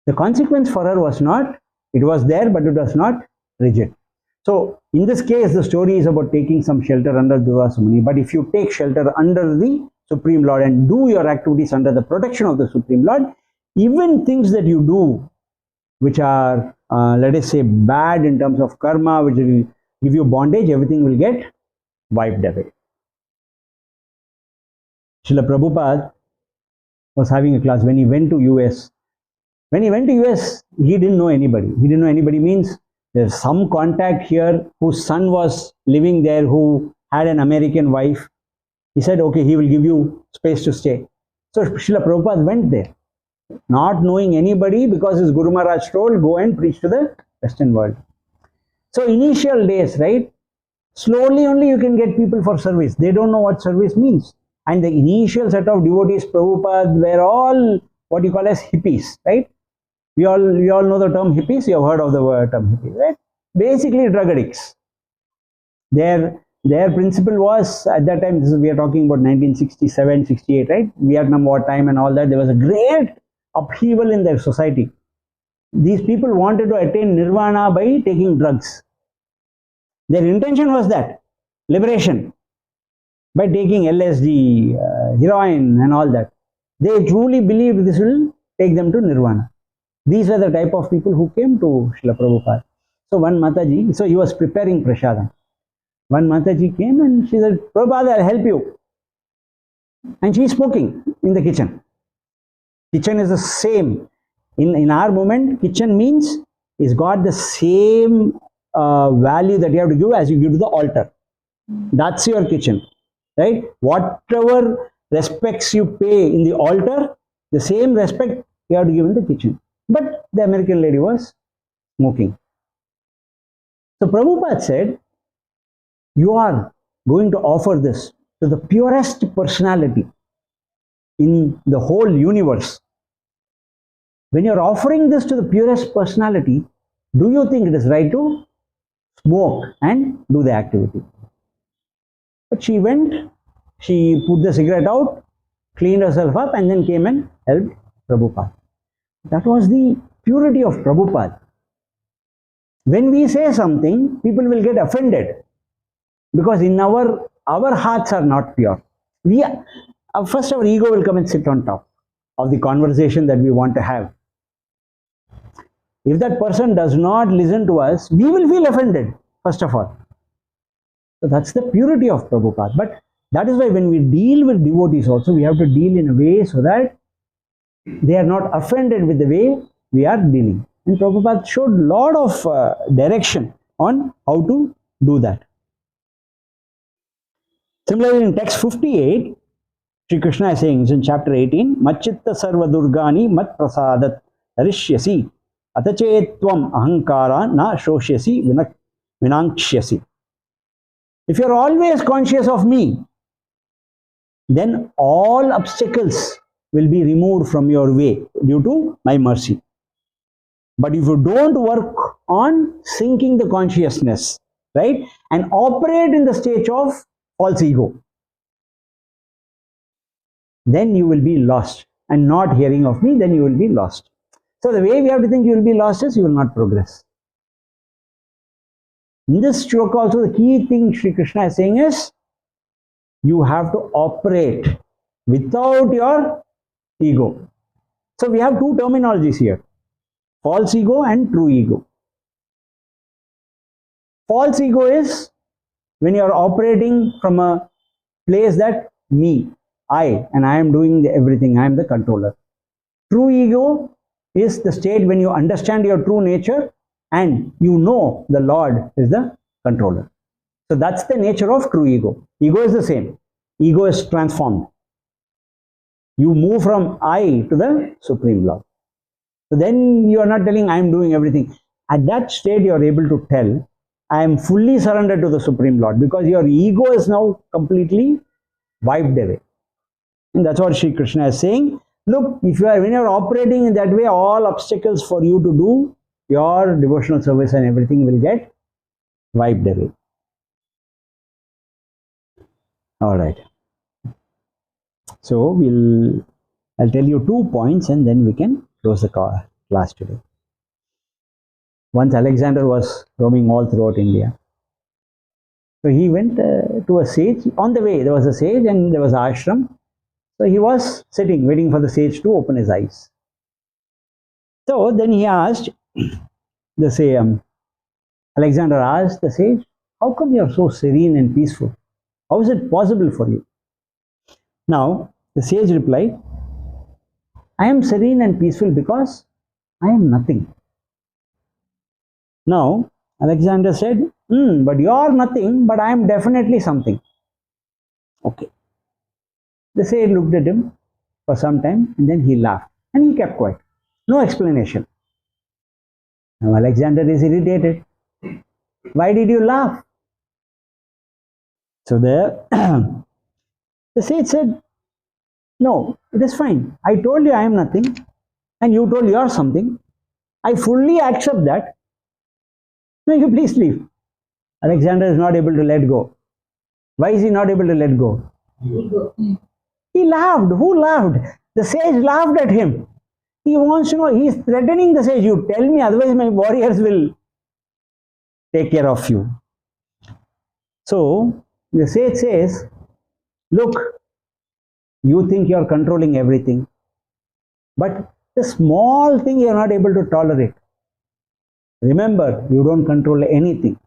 the consequence for her was not, it was there, but it was not rigid. So in this case, the story is about taking some shelter under Durvasa Muni. But if you take shelter under the Supreme Lord and do your activities under the protection of the Supreme Lord, even things that you do which are, let us say, bad in terms of karma, which will give you bondage, everything will get wiped away. Srila Prabhupada was having a class when he went to US. When he went to US, he didn't know anybody. He didn't know anybody means there's some contact here whose son was living there who had an American wife. He said, okay, he will give you space to stay. So Srila Prabhupada went there, not knowing anybody because his Guru Maharaj told, go and preach to the Western world. So initial days, right? Slowly only you can get people for service. They don't know what service means. And the initial set of devotees, Prabhupada, were all what you call as hippies, right? We all know the term hippies. You have heard of the term hippies, right? Basically drug addicts. Their principle was, at that time, we are talking about 1967, 68, right? Vietnam War time and all that. There was a great upheaval in their society. These people wanted to attain nirvana by taking drugs. Their intention was that, liberation, by taking LSD, heroin and all that. They truly believed this will take them to nirvana. These were the type of people who came to Srila Prabhupada. So one Mataji, so he was preparing prasadam. One Mataji came and she said, Prabhupada, I'll help you. And she is smoking in the kitchen. Kitchen is the same. In our moment, kitchen means it's got the same value that you have to give as you give to the altar. That's your kitchen, right? Whatever respects you pay in the altar, the same respect you have to give in the kitchen. But the American lady was smoking. So Prabhupada said, you are going to offer this to the purest personality in the whole universe. When you are offering this to the purest personality, do you think it is right to smoke and do the activity? But she went, she put the cigarette out, cleaned herself up and then came and helped Prabhupada. That was the purity of Prabhupada. When we say something, people will get offended because in our hearts are not pure. First our ego will come and sit on top of the conversation that we want to have. If that person does not listen to us, we will feel offended, first of all. So that's the purity of Prabhupada. But that is why when we deal with devotees also, we have to deal in a way so that they are not offended with the way we are dealing. And Prabhupada showed a lot of direction on how to do that. Similarly, in text 58, Sri Krishna is saying, it's in chapter 18, Machitta sarva durgani mat prasadat harishyasi atachetvam ahankara na shoshyasi vinakshyasi. If you are always conscious of me, then all obstacles will be removed from your way due to my mercy. But if you don't work on sinking the consciousness, right, and operate in the stage of false ego, then you will be lost. And not hearing of me, then you will be lost. So the way we have to think you will be lost is you will not progress. In this shloka also, the key thing Sri Krishna is saying is, you have to operate without your ego. So we have two terminologies here, false ego and true ego. False ego is when you are operating from a place that me, I, and I am doing everything, I am the controller. True ego is the state when you understand your true nature and you know the Lord is the controller. So that's the nature of true ego. Ego is the same. Ego is transformed. You move from I to the Supreme Lord. So then you are not telling I am doing everything. At that state you are able to tell I am fully surrendered to the Supreme Lord, because your ego is now completely wiped away. And that's what Sri Krishna is saying. Look, if you are, when you are operating in that way, all obstacles for you to do your devotional service and everything will get wiped away. All right. So I'll tell you 2 points and then we can close the class today. Once Alexander was roaming all throughout India. So he went to a sage. On the way there was a sage and there was an ashram. So he was sitting waiting for the sage to open his eyes. So then he asked, Alexander asked the sage, how come you are so serene and peaceful? How is it possible for you? Now the sage replied, I am serene and peaceful because I am nothing. Now Alexander said, but you are nothing, but I am definitely something. Okay. The sage looked at him for some time and then he laughed and he kept quiet. No explanation. Now Alexander is irritated. Why did you laugh? So the sage said, no, it is fine. I told you I am nothing and you told you are something. I fully accept that. Now you please leave. Alexander is not able to let go. Why is he not able to let go? Ego. He laughed. Who laughed? The sage laughed at him. He wants to know, he is threatening the sage. You tell me, otherwise my warriors will take care of you. So the sage says, look, you think you are controlling everything, but the small thing you are not able to tolerate. Remember, you don't control anything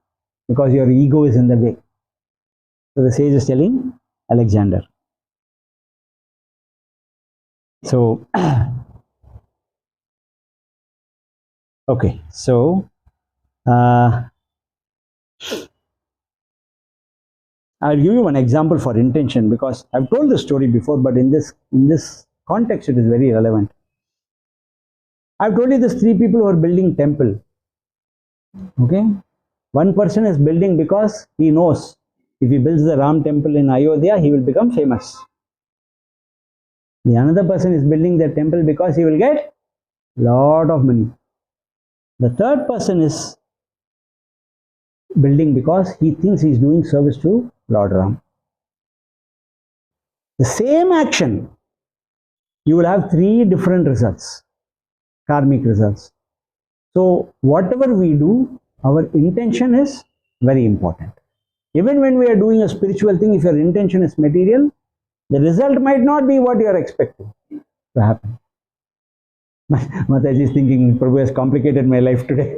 because your ego is in the way. So the sage is telling Alexander. So, okay, so I'll give you one example for intention, because I've told the story before, but in this context it is very relevant. I've told you there's 3 people who are building temple. Okay, one person is building because he knows if he builds the Ram temple in Ayodhya, he will become famous. The another person is building the temple because he will get lot of money. The third person is building because he thinks he is doing service to Lord Ram. The same action, you will have 3 different results, karmic results. So whatever we do, our intention is very important. Even when we are doing a spiritual thing, if your intention is material, the result might not be what you are expecting to happen. Mataji is thinking, Prabhu has complicated my life today.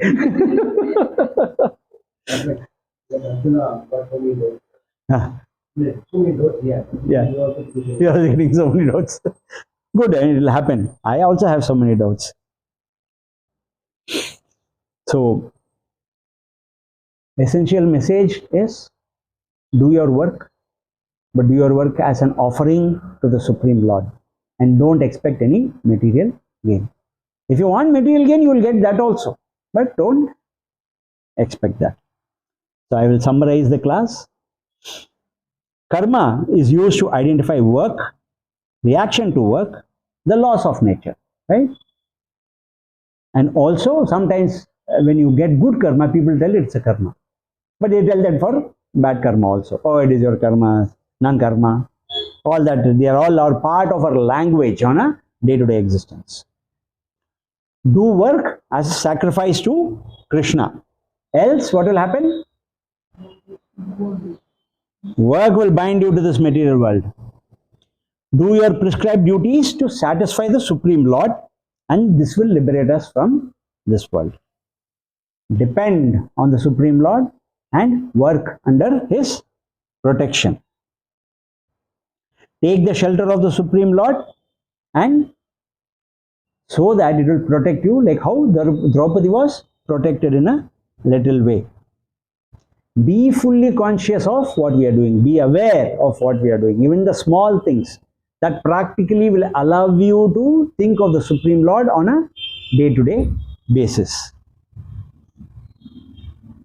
Arjuna got so many notes. So many notes, yeah. Yeah. You are getting so many doubts. Good, and it will happen. I also have so many doubts. So, essential message is do your work but do your work as an offering to the Supreme Lord and don't expect any material gain. If you want material gain, you will get that also, but don't expect that. So I will summarize the class. Karma is used to identify work, reaction to work, the laws of nature, right? And also sometimes when you get good karma, people tell it's a karma. But they tell that for bad karma also. Oh, it is your karma, non-karma. All that, they are all are part of our language on a day-to-day existence. Do work as a sacrifice to Krishna. Else, what will happen? Work will bind you to this material world. Do your prescribed duties to satisfy the Supreme Lord, and this will liberate us from this world. Depend on the Supreme Lord and work under His protection. Take the shelter of the Supreme Lord, and so that it will protect you, like how Draupadi was protected in a little way. Be fully conscious of what we are doing. Be aware of what we are doing, even the small things that practically will allow you to think of the Supreme Lord on a day-to-day basis.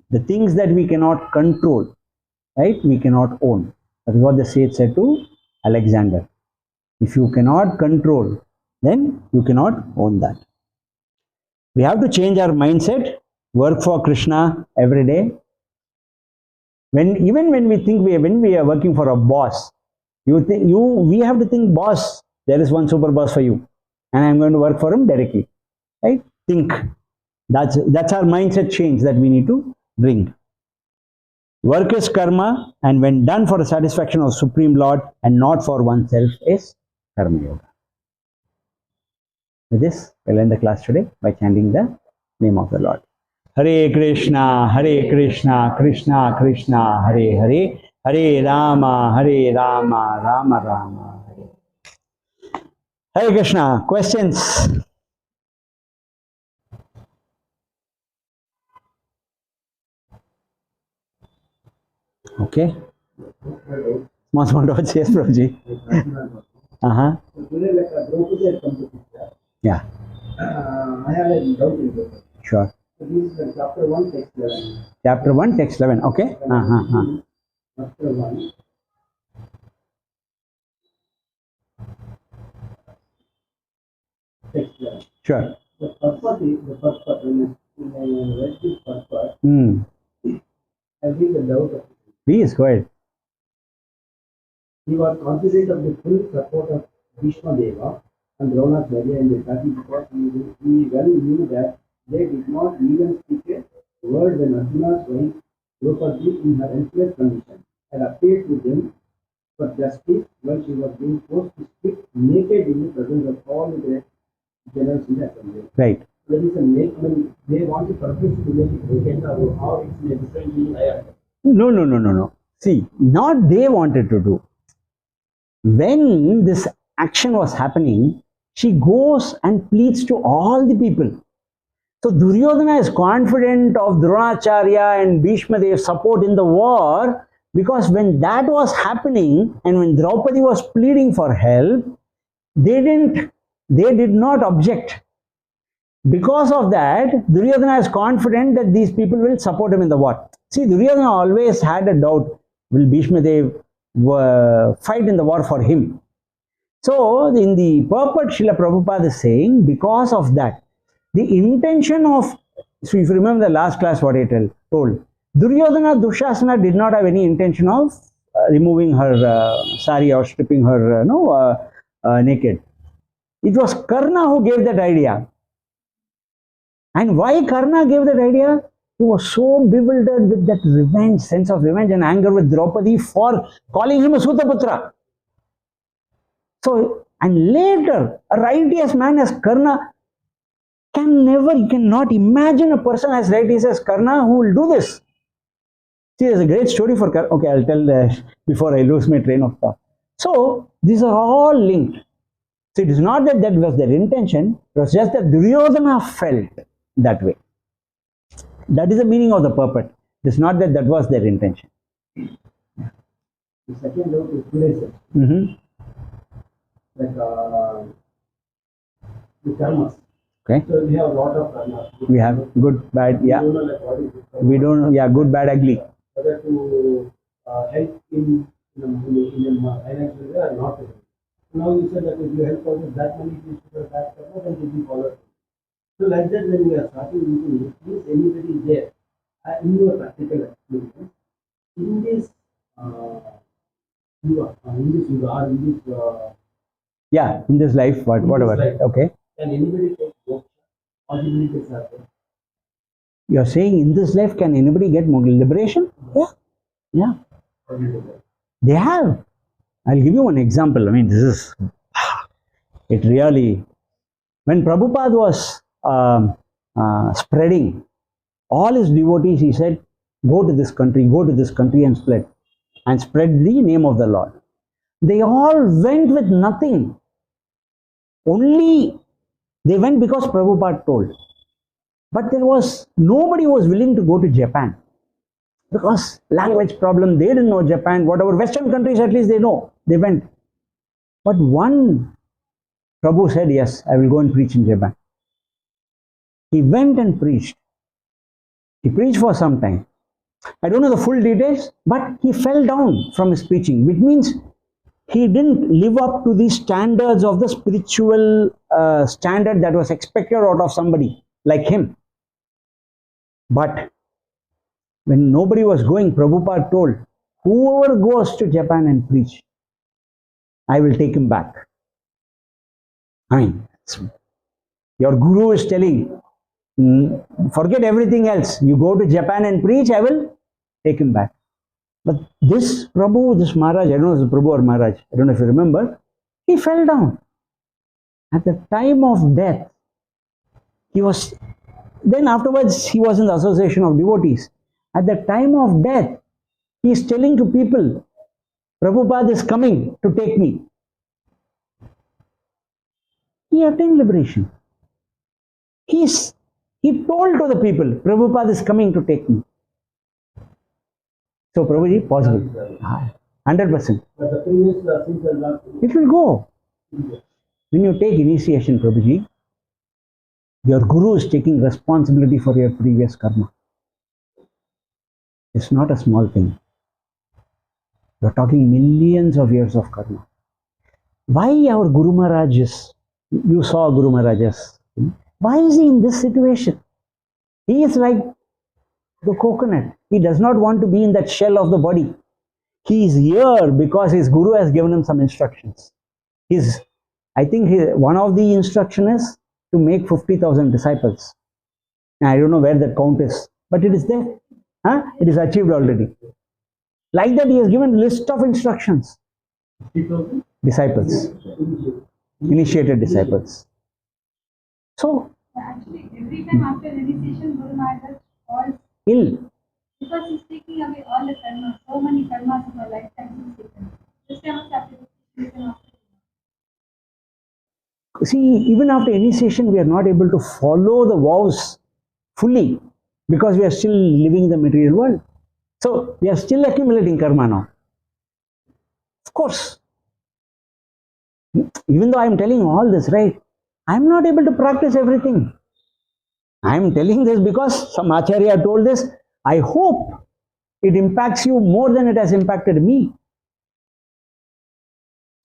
The things that we cannot control, right, we cannot own. That is what the sage said to Alexander. If you cannot control, then you cannot own that. We have to change our mindset, work for Krishna every day. Even when we think when we are working for a boss, we have to think, boss, there is one super boss for you, and I'm going to work for him directly. Right? Think. That's our mindset change that we need to bring. Work is karma, and when done for the satisfaction of Supreme Lord and not for oneself is karma yoga. With this, we'll end the class today by chanting the name of the Lord. Hare Krishna, Krishna Krishna, Hare Hare, Hare Rama, Rama Rama, Hare. Hare Krishna. Questions? Okay. Small dots, yes, Prabhuji. Yeah. I have a doubt in this. Sure. So this is chapter 1, text 11. Chapter 1, text 11. Okay. Chapter 1. Text 11. Sure. The purpose is the first part. When I read this first part, I feel the doubt of it. Please go ahead. He was confident of the full support of Bhishma Deva and Dronacharya in the battle because he well knew that they did not even speak a word when Arjuna's wife Draupadi, in her helpless condition, had appeared to them for justice while she was being forced to speak naked in the presence of all the great generals in the assembly. Right. There is a when they want to purpose to make it naked, or how it's in a different meaning. No. See, not they wanted to do. When this action was happening, she goes and pleads to all the people. So Duryodhana is confident of Dronacharya and Bhishma Dev's support in the war, because when that was happening and when Draupadi was pleading for help, they did not object. Because of that, Duryodhana is confident that these people will support him in the war. See, Duryodhana always had a doubt, will Bhishma Dev fight in the war for him? So, in the purport, Srila Prabhupada is saying, because of that, the intention of, so if you remember the last class what I told, Duryodhana, Dushasana did not have any intention of removing her sari or stripping her naked. It was Karna who gave that idea. And why Karna gave that idea? He was so bewildered with that revenge, sense of revenge and anger with Draupadi for calling him a Sutaputra. So, and later, a righteous man as Karna cannot imagine a person as righteous as Karna who will do this. See, there's a great story for Karna. Okay, I'll tell before I lose my train of thought. So, these are all linked. So, it is not that that was their intention, it was just that Duryodhana felt that way. That is the meaning of the purport. It is not that that was their intention. The second doubt is places, like the karmas. Okay. So we have a lot of karmas. We have good, bad, yeah. We don't know like what is it. We don't know, yeah, good, bad, ugly. Whether to help in financial way or not. Now you said that if you help others that money is to the bad karma, then it will be followed. So like that, when we are starting looking, is anybody there in your practical experience in this yuga, or in this Yeah, in this life, whatever. life. Okay. Can anybody take moksha? Possibilities are there. You're saying in this life, can anybody get liberation? Yeah. Yeah. How do you do that? They have. I'll give you one example. I mean, this is, it really, when Prabhupada was spreading all his devotees, he said, go to this country and spread the name of the Lord. They all went with nothing. Only they went because Prabhupada told. But nobody was willing to go to Japan. Because language problem, they didn't know Japan, whatever, Western countries at least they know. They went. But one Prabhu said, yes, I will go and preach in Japan. He went and preached. He preached for some time. I don't know the full details, but he fell down from his preaching, which means he didn't live up to the standards of the spiritual standard that was expected out of somebody like him. But when nobody was going, Prabhupada told, whoever goes to Japan and preach, I will take him back. I mean, your guru is telling, forget everything else. You go to Japan and preach, I will take him back. But this Prabhu, this Maharaj, I don't know if it's Prabhu or Maharaj, I don't know if you remember, he fell down. At the time of death, then afterwards he was in the association of devotees. At the time of death, he is telling to people, Prabhupada is coming to take me. He attained liberation. He told to the people, Prabhupada is coming to take me. So, Prabhuji, possible. 100%. But the previous things are not. It will go. When you take initiation, Prabhuji, your guru is taking responsibility for your previous karma. It's not a small thing. You're talking millions of years of karma. Why our Guru Maharaj you saw Guru Maharaj's, why is he in this situation? He is like the coconut. He does not want to be in that shell of the body. He is here because his guru has given him some instructions. I think one of the instruction is to make 50,000 disciples. I don't know where that count is, but it is there. It is achieved already. Like that, he has given a list of instructions. Disciples. Initiated disciples. So, actually, every time after initiation, Guru Maharaj calls ill. because he's taking away all the karma. So many karmas in our lifetime he's taken. This time after initiation, See, even after initiation, we are not able to follow the vows fully because we are still living in the material world. So, we are still accumulating karma now. Of course. Even though I am telling all this, right, I am not able to practice everything. I am telling this because some Acharya told this. I hope it impacts you more than it has impacted me.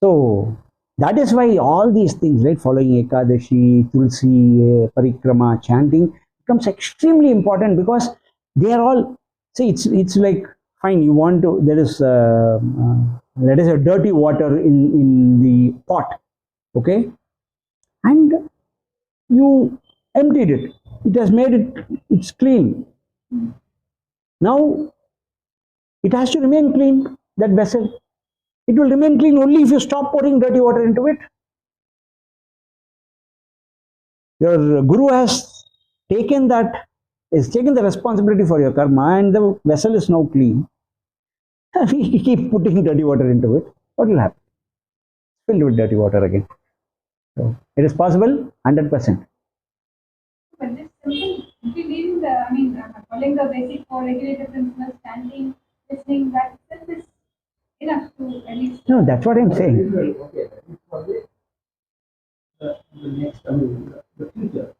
So, that is why all these things, right, following Ekadashi, Tulsi, Parikrama, chanting, becomes extremely important because they are all, see, it's like, fine, you want to, there is, let us say, dirty water in the pot, okay, and you emptied it. It has made it's clean. Now, it has to remain clean, that vessel. It will remain clean only if you stop pouring dirty water into it. Your guru has taken the responsibility for your karma and the vessel is now clean. If you keep putting dirty water into it, what will happen? Filled with dirty water again. So, it is possible, 100%. but this simple, if you leave following the basic four regulated principles, chanting, listening, that itself is enough. to at least. No, that's what I'm saying. Okay, that is for the next, I mean, the future,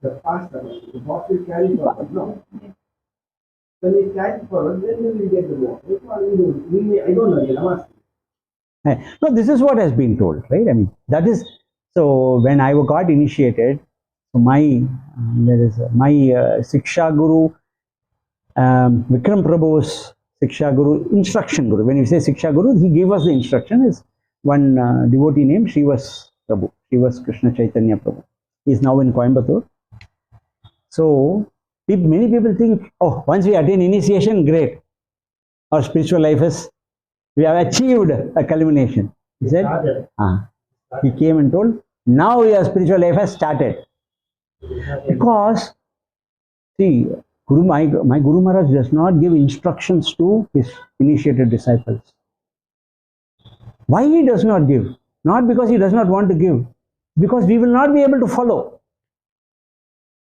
the past, the boss will carry forward. No. When we carry forward, then we will get the more. That's what we do. I don't know, I'm asking. No, this is what has been told, right? I mean, that is, so when I got initiated, so my Siksha Guru, Vikram Prabhu's Siksha Guru, instruction Guru. When you say Siksha Guru, he gave us the instruction. Is one devotee named Srivas Prabhu. Srivas Krishna Chaitanya Prabhu. He is now in Coimbatore. So many people think, oh, once we attain initiation, great. Our spiritual life is, we have achieved a culmination. He said, he came and told, now your spiritual life has started. Because, see, my Guru Maharaj does not give instructions to his initiated disciples. Why he does not give? Not because he does not want to give, because we will not be able to follow.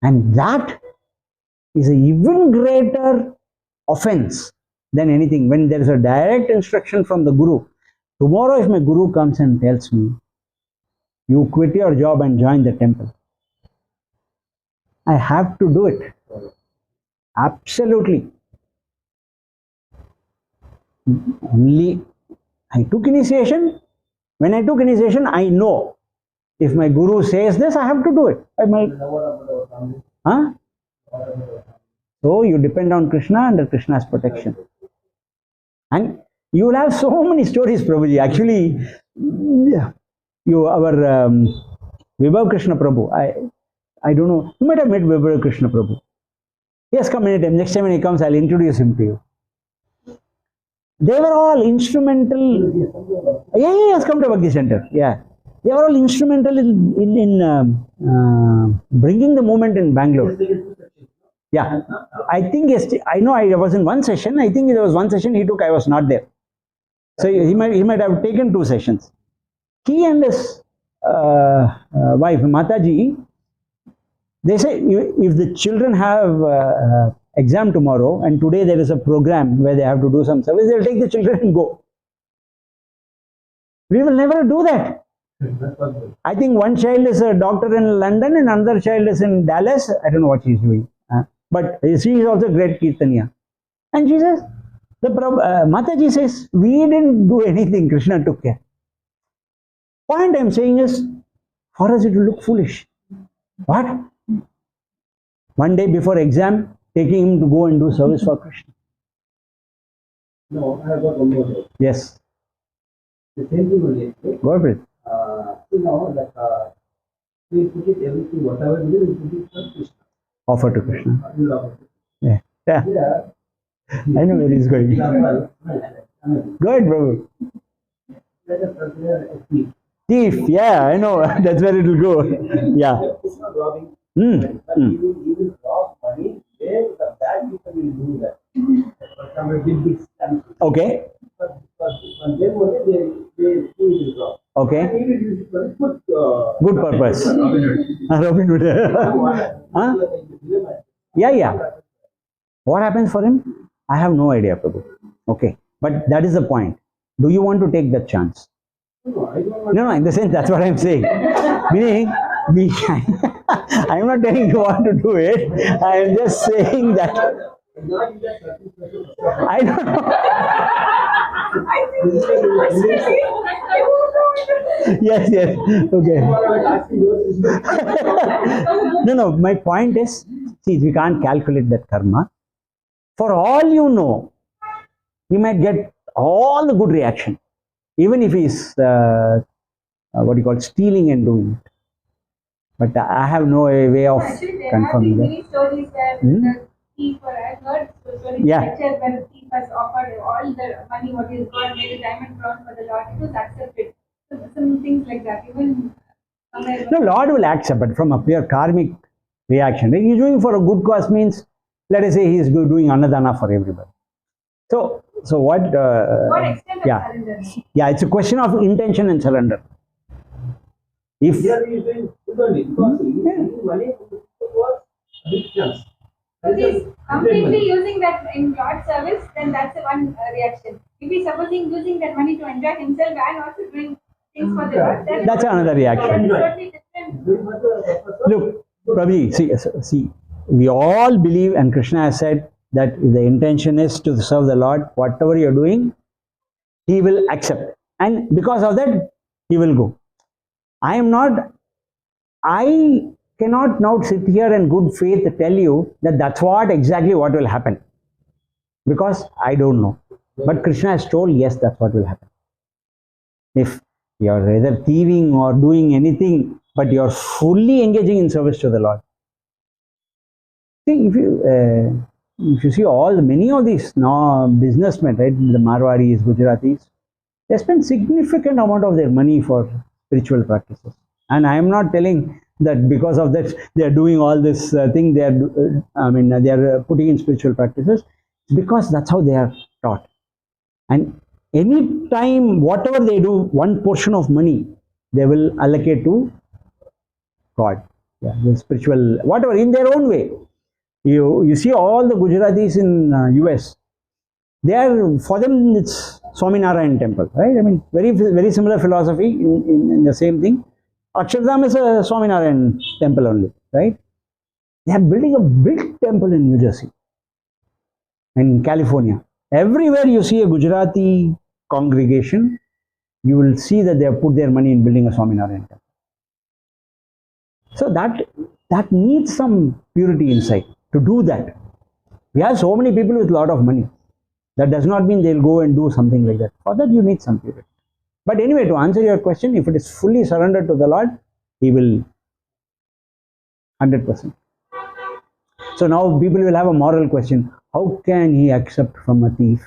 And that is an even greater offense than anything. When there is a direct instruction from the Guru, tomorrow if my Guru comes and tells me, you quit your job and join the temple, I have to do it. Absolutely. Only I took initiation. When I took initiation, I know if my Guru says this, I have to do it. Huh? So you depend on Krishna under Krishna's protection. And you will have so many stories, Prabhuji. Actually, our Vibhav Krishna Prabhu, I don't know, you might have met Vibhav Krishna Prabhu. Yes, come anytime. Next time when he comes, I'll introduce him to you. They were all instrumental. Yeah, he has come to Bhakti Center. Yeah. They were all instrumental in bringing the movement in Bangalore. Yeah. I think, I know I was in one session. I think there was one session he took, I was not there. So he might have taken 2 sessions. He and his wife, Mataji, they say if the children have exam tomorrow and today there is a program where they have to do some service, they'll take the children and go. We will never do that. I think one child is a doctor in London and another child is in Dallas. I don't know what she's doing. But she is also great Kirtaniya. And she says, Mataji says, we didn't do anything, Krishna took care. Point I'm saying is, for us it will look foolish. What? One day before exam, taking him to go and do service for Krishna. No, I have got one more day. Yes. The same thing only. Go for it. We put it everything, whatever we do, we put it for Krishna. Offer to Krishna. Yeah. Yeah. I know where he's going. Go ahead, Prabhu. Let us consider a thief. Thief, yeah, I know. That's where it will go. Yeah. It's not robbing, but he will rob money where the bad people will do that. For example, big scams. Okay. But on their money, they will rob. Okay. And he will use it for Good purpose. Robin Hood. Huh? Yeah. What happens for him? I have no idea, Prabhu. Okay. But that is the point. Do you want to take that chance? No, I don't want. No, in the sense, that's what I'm saying. Meaning, I'm not telling you want to do it. I am just saying that. I don't know. Yes. Okay. No. My point is, see, we can't calculate that karma. For all you know, you might get all the good reaction, even if he's stealing and doing it. But I have no way of Actually, there confirming have that. been many stories where the thief, or I've heard stories where the thief has offered all the money what he's got, made a diamond crown for the Lord. It was accepted. So some things like that. Even No, Lord will accept, but from a pure karmic reaction. He's doing for a good cause means, let us say he is doing annadana for everybody. So what? what extent of surrender? Yeah, it's a question of intention and surrender. If Here he is doing good only because he is using money for big chance. If he's completely using that in God's service, then that's one reaction. if he's supposing using that money to enjoy himself and also doing things for the Lord, then That's another reaction. totally different. Look, Prabhi, see, we all believe, and Krishna has said that if the intention is to serve the Lord, whatever you're doing, He will accept. And because of that, He will go. I cannot now sit here in good faith tell you that that's exactly what will happen. Because I don't know. But Krishna has told, yes, that's what will happen. If you're either thieving or doing anything, but you're fully engaging in service to the Lord. See, if you see many of these businessmen, right, the Marwaris, Gujaratis, they spend significant amount of their money for spiritual practices. And I am not telling that because of that they are doing all this thing. They are putting in spiritual practices because that's how they are taught. And any time, whatever they do, one portion of money they will allocate to God, the spiritual, whatever, in their own way. You see all the Gujaratis in US, for them it's Swaminarayan temple, right? I mean, very similar philosophy in the same thing. Akshardham is a Swaminarayan temple only, right? They are building a big temple in New Jersey, in California. Everywhere you see a Gujarati congregation, you will see that they have put their money in building a Swaminarayan temple. So that needs some purity inside to do that. We have so many people with a lot of money. That does not mean they'll go and do something like that. For that you need some purity. But anyway, to answer your question, if it is fully surrendered to the Lord, He will 100%. So now people will have a moral question. How can He accept from a thief?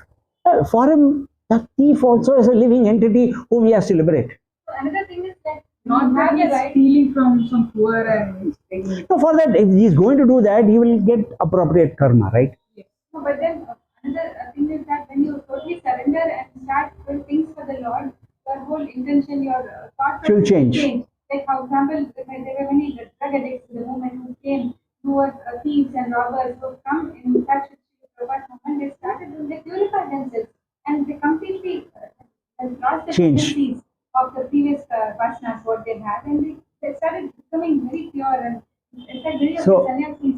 For him, that thief also is a living entity whom he has to liberate. So another thing is that not that he's stealing from some poor and taking it. So for that, if he is going to do that, he will get appropriate karma, right? yes. No, but then another thing is that when you totally surrender and start doing things for the Lord, your whole intention, your thought Should process change. will change. Like, for example, there were many drug addicts in the movement who came, who were thieves and robbers, who come in touch with the moment they started to purify themselves, and they completely lost the Change. tendencies of the previous vasanas what they had, and they started becoming very pure and it's like very So- sannyasis.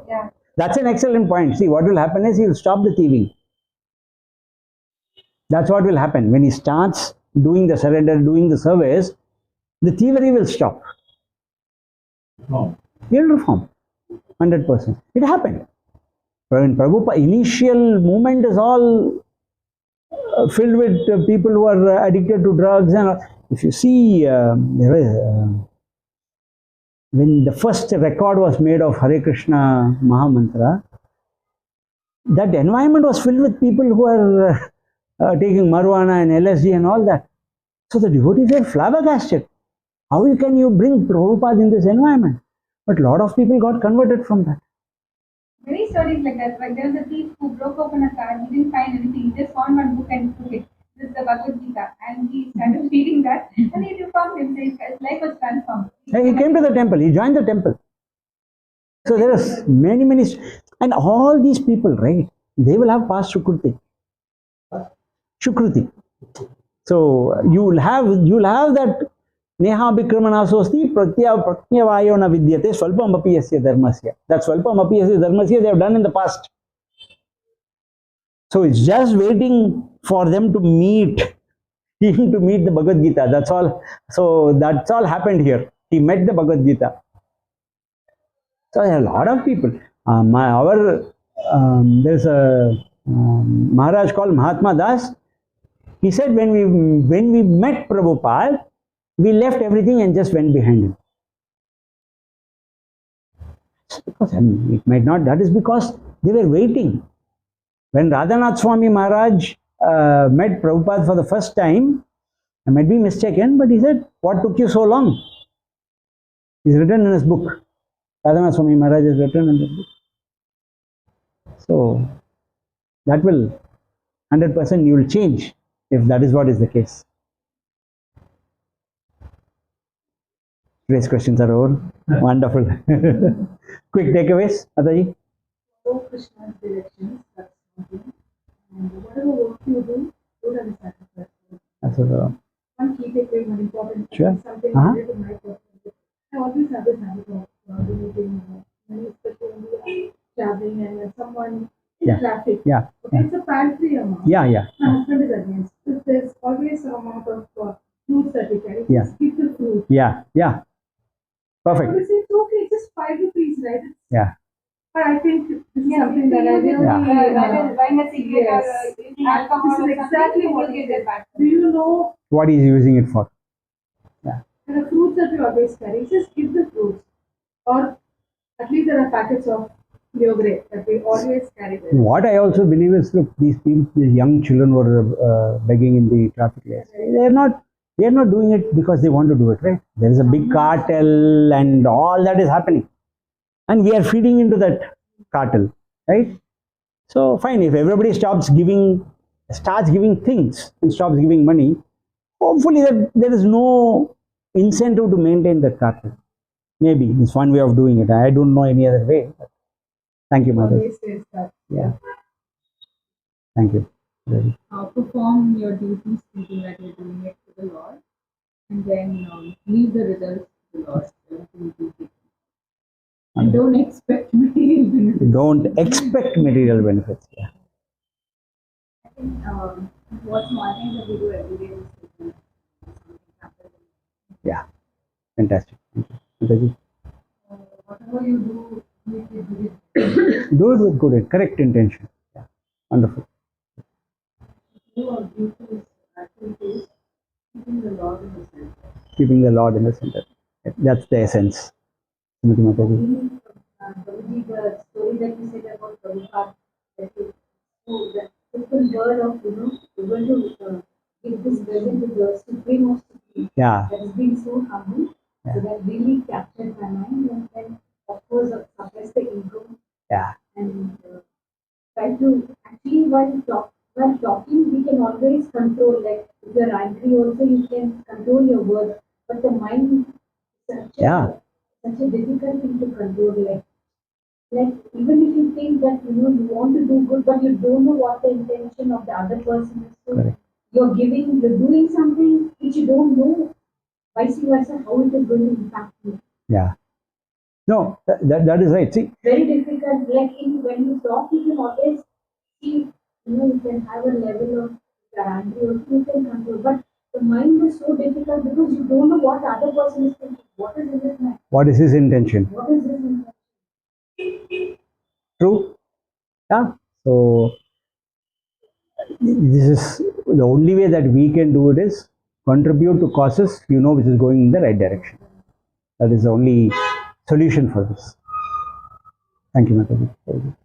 Yeah. That's an excellent point. See, what will happen is he will stop the thieving. That's what will happen. When he starts doing the surrender, doing the service, the thievery will stop. No. He will reform. 100%. It happened. When Prabhupada, initial movement is all filled with people who are addicted to drugs. And if you see, when the first record was made of Hare Krishna Mahamantra, that environment was filled with people who are taking marijuana and LSD and all that. So the devotees were flabbergasted. How can you bring Prabhupada in this environment? But a lot of people got converted from that. Many stories like that. Like there was a thief who broke open a car. He didn't find anything. He just found one book and took it. This is the Bhagavad Gita, and he started reading that, and he reformed himself. His life was transformed. And he came to the temple. He joined the temple. So there are many, and all these people, right? They will have past Shukruti. Shukruti. So you'll have that Neha Bikramana Sosti Pratyavayo na Vidyate Swalpam api yasya dharmasya. That Swalpam api yasya dharmasya they have done in the past. So it's just waiting for them to meet him, to meet the Bhagavad Gita. That's all. So that's all happened here. He met the Bhagavad Gita. So there are a lot of people. There's a Maharaj called Mahatma Das. He said when we met Prabhupada, we left everything and just went behind him. Because it might not. That is because they were waiting. When Radhanath Swami Maharaj met Prabhupada for the first time, I might be mistaken, but he said, "What took you so long?" He's written in his book. Radhanath Swami Maharaj has written in his book. So that will 100% you will change if that is what is the case. Today's questions are over. Wonderful. Quick takeaways, Mataji? Follow Krishna's directions, that's something. And whatever work you do, good at the sacrifice. That's what, One key takeaway, one important Sure. something Uh-huh. related to my personal. I always have this habit of donating money, especially when we are traveling and when someone in Yeah. traffic. yeah, Okay, it's a pantry amount. yeah, yeah, My husband is against. If there's always some amount of fruits that we carry, Yeah. just give the fruit. yeah, yeah. Perfect. Obviously, it's okay, it's just 5 rupees, right? Yeah, But I think this is something that I really That is buying a cigarette or Yes. using alcohol This or is exactly something, what you it get is. it back. Do you know what is using it for? the fruits that we always carry? Just give the fruits. Or at least there are packets of yogurt that we always carry there. What I also believe is, look, these people, these young children were begging in the traffic lights. They are not doing it because they want to do it, right? There is a big cartel and all that is happening, and we are feeding into that cartel, right? So fine, if everybody starts giving things and stops giving money, hopefully there is no incentive to maintain that cartel. Maybe it's one way of doing it. I don't know any other way. But thank you, Mother. Always says that. Yeah. Thank you. Perform your duties thinking that you're doing it for the Lord, and then leave the results to the Lord. And don't expect material benefits. Don't expect material benefits. Yeah. I think what's one thing that we do every day is something happens. Yeah. Fantastic. Thank you. Mataji. Whatever you do, make it with Do it with good, correct intention. Yeah. Wonderful. do our duties, activities, keeping the Lord in the center. Keeping the Lord in the center. That's the essence. Srimati Mataji. Even the story that you said about Prabhupada, that you the simple word of, you're going to give this present to the Supreme of Supreme. Yeah. That has been so humble. Yeah. So that really captured my mind, and then, of course, suppress the ego Yeah. and try to actually while talking, we can always control. Like if you're angry, also you can control your words, but the mind is such a difficult thing to control. Like even if you think that you want to do good, but you don't know what the intention of the other person is. So Correct. you're doing something which you don't know, vice versa, how it is going to impact you. Yeah. No, that is right. See, Very difficult. Like when you talk, you can always see, you can have a level of angry or you can control. But the mind is so difficult because you don't know what the other person is thinking. What is in his mind? what is his intention? What is his intention? True. Yeah. So this is the only way that we can do it is contribute to causes which is going in the right direction. That is the only solution for this. Thank you, Mataji.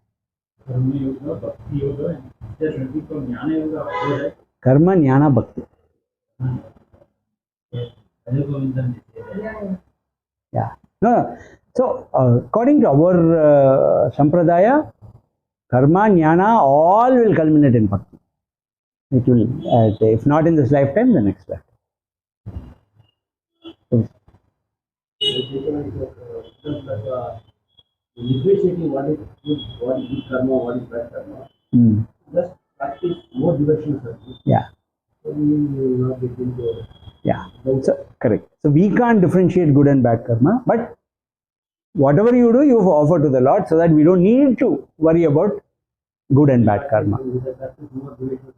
Karma yoga, bhakti yoga, and just repeat from jnana yoga, all right? Karma, jnana, bhakti. Yes. Bhajan Govindan is there. Yeah. Yeah. No. So according to our sampradaya, karma, jnana, all will culminate in bhakti. It will, if not in this lifetime, the next lifetime. Differentiating what is good karma, what is bad karma. Mm. Just practice more devotion service. Yeah. So you will not get into. Yeah. So correct. So we can't differentiate good and bad karma, but whatever you do, you offer to the Lord, so that we don't need to worry about good and bad karma. Practice more devotion.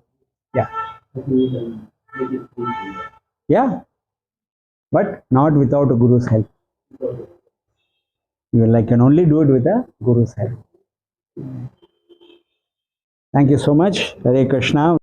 Yeah. I think we can make it free. Yeah. But not without a guru's help. You can only do it with a guru's help. Thank you so much. Hare Krishna.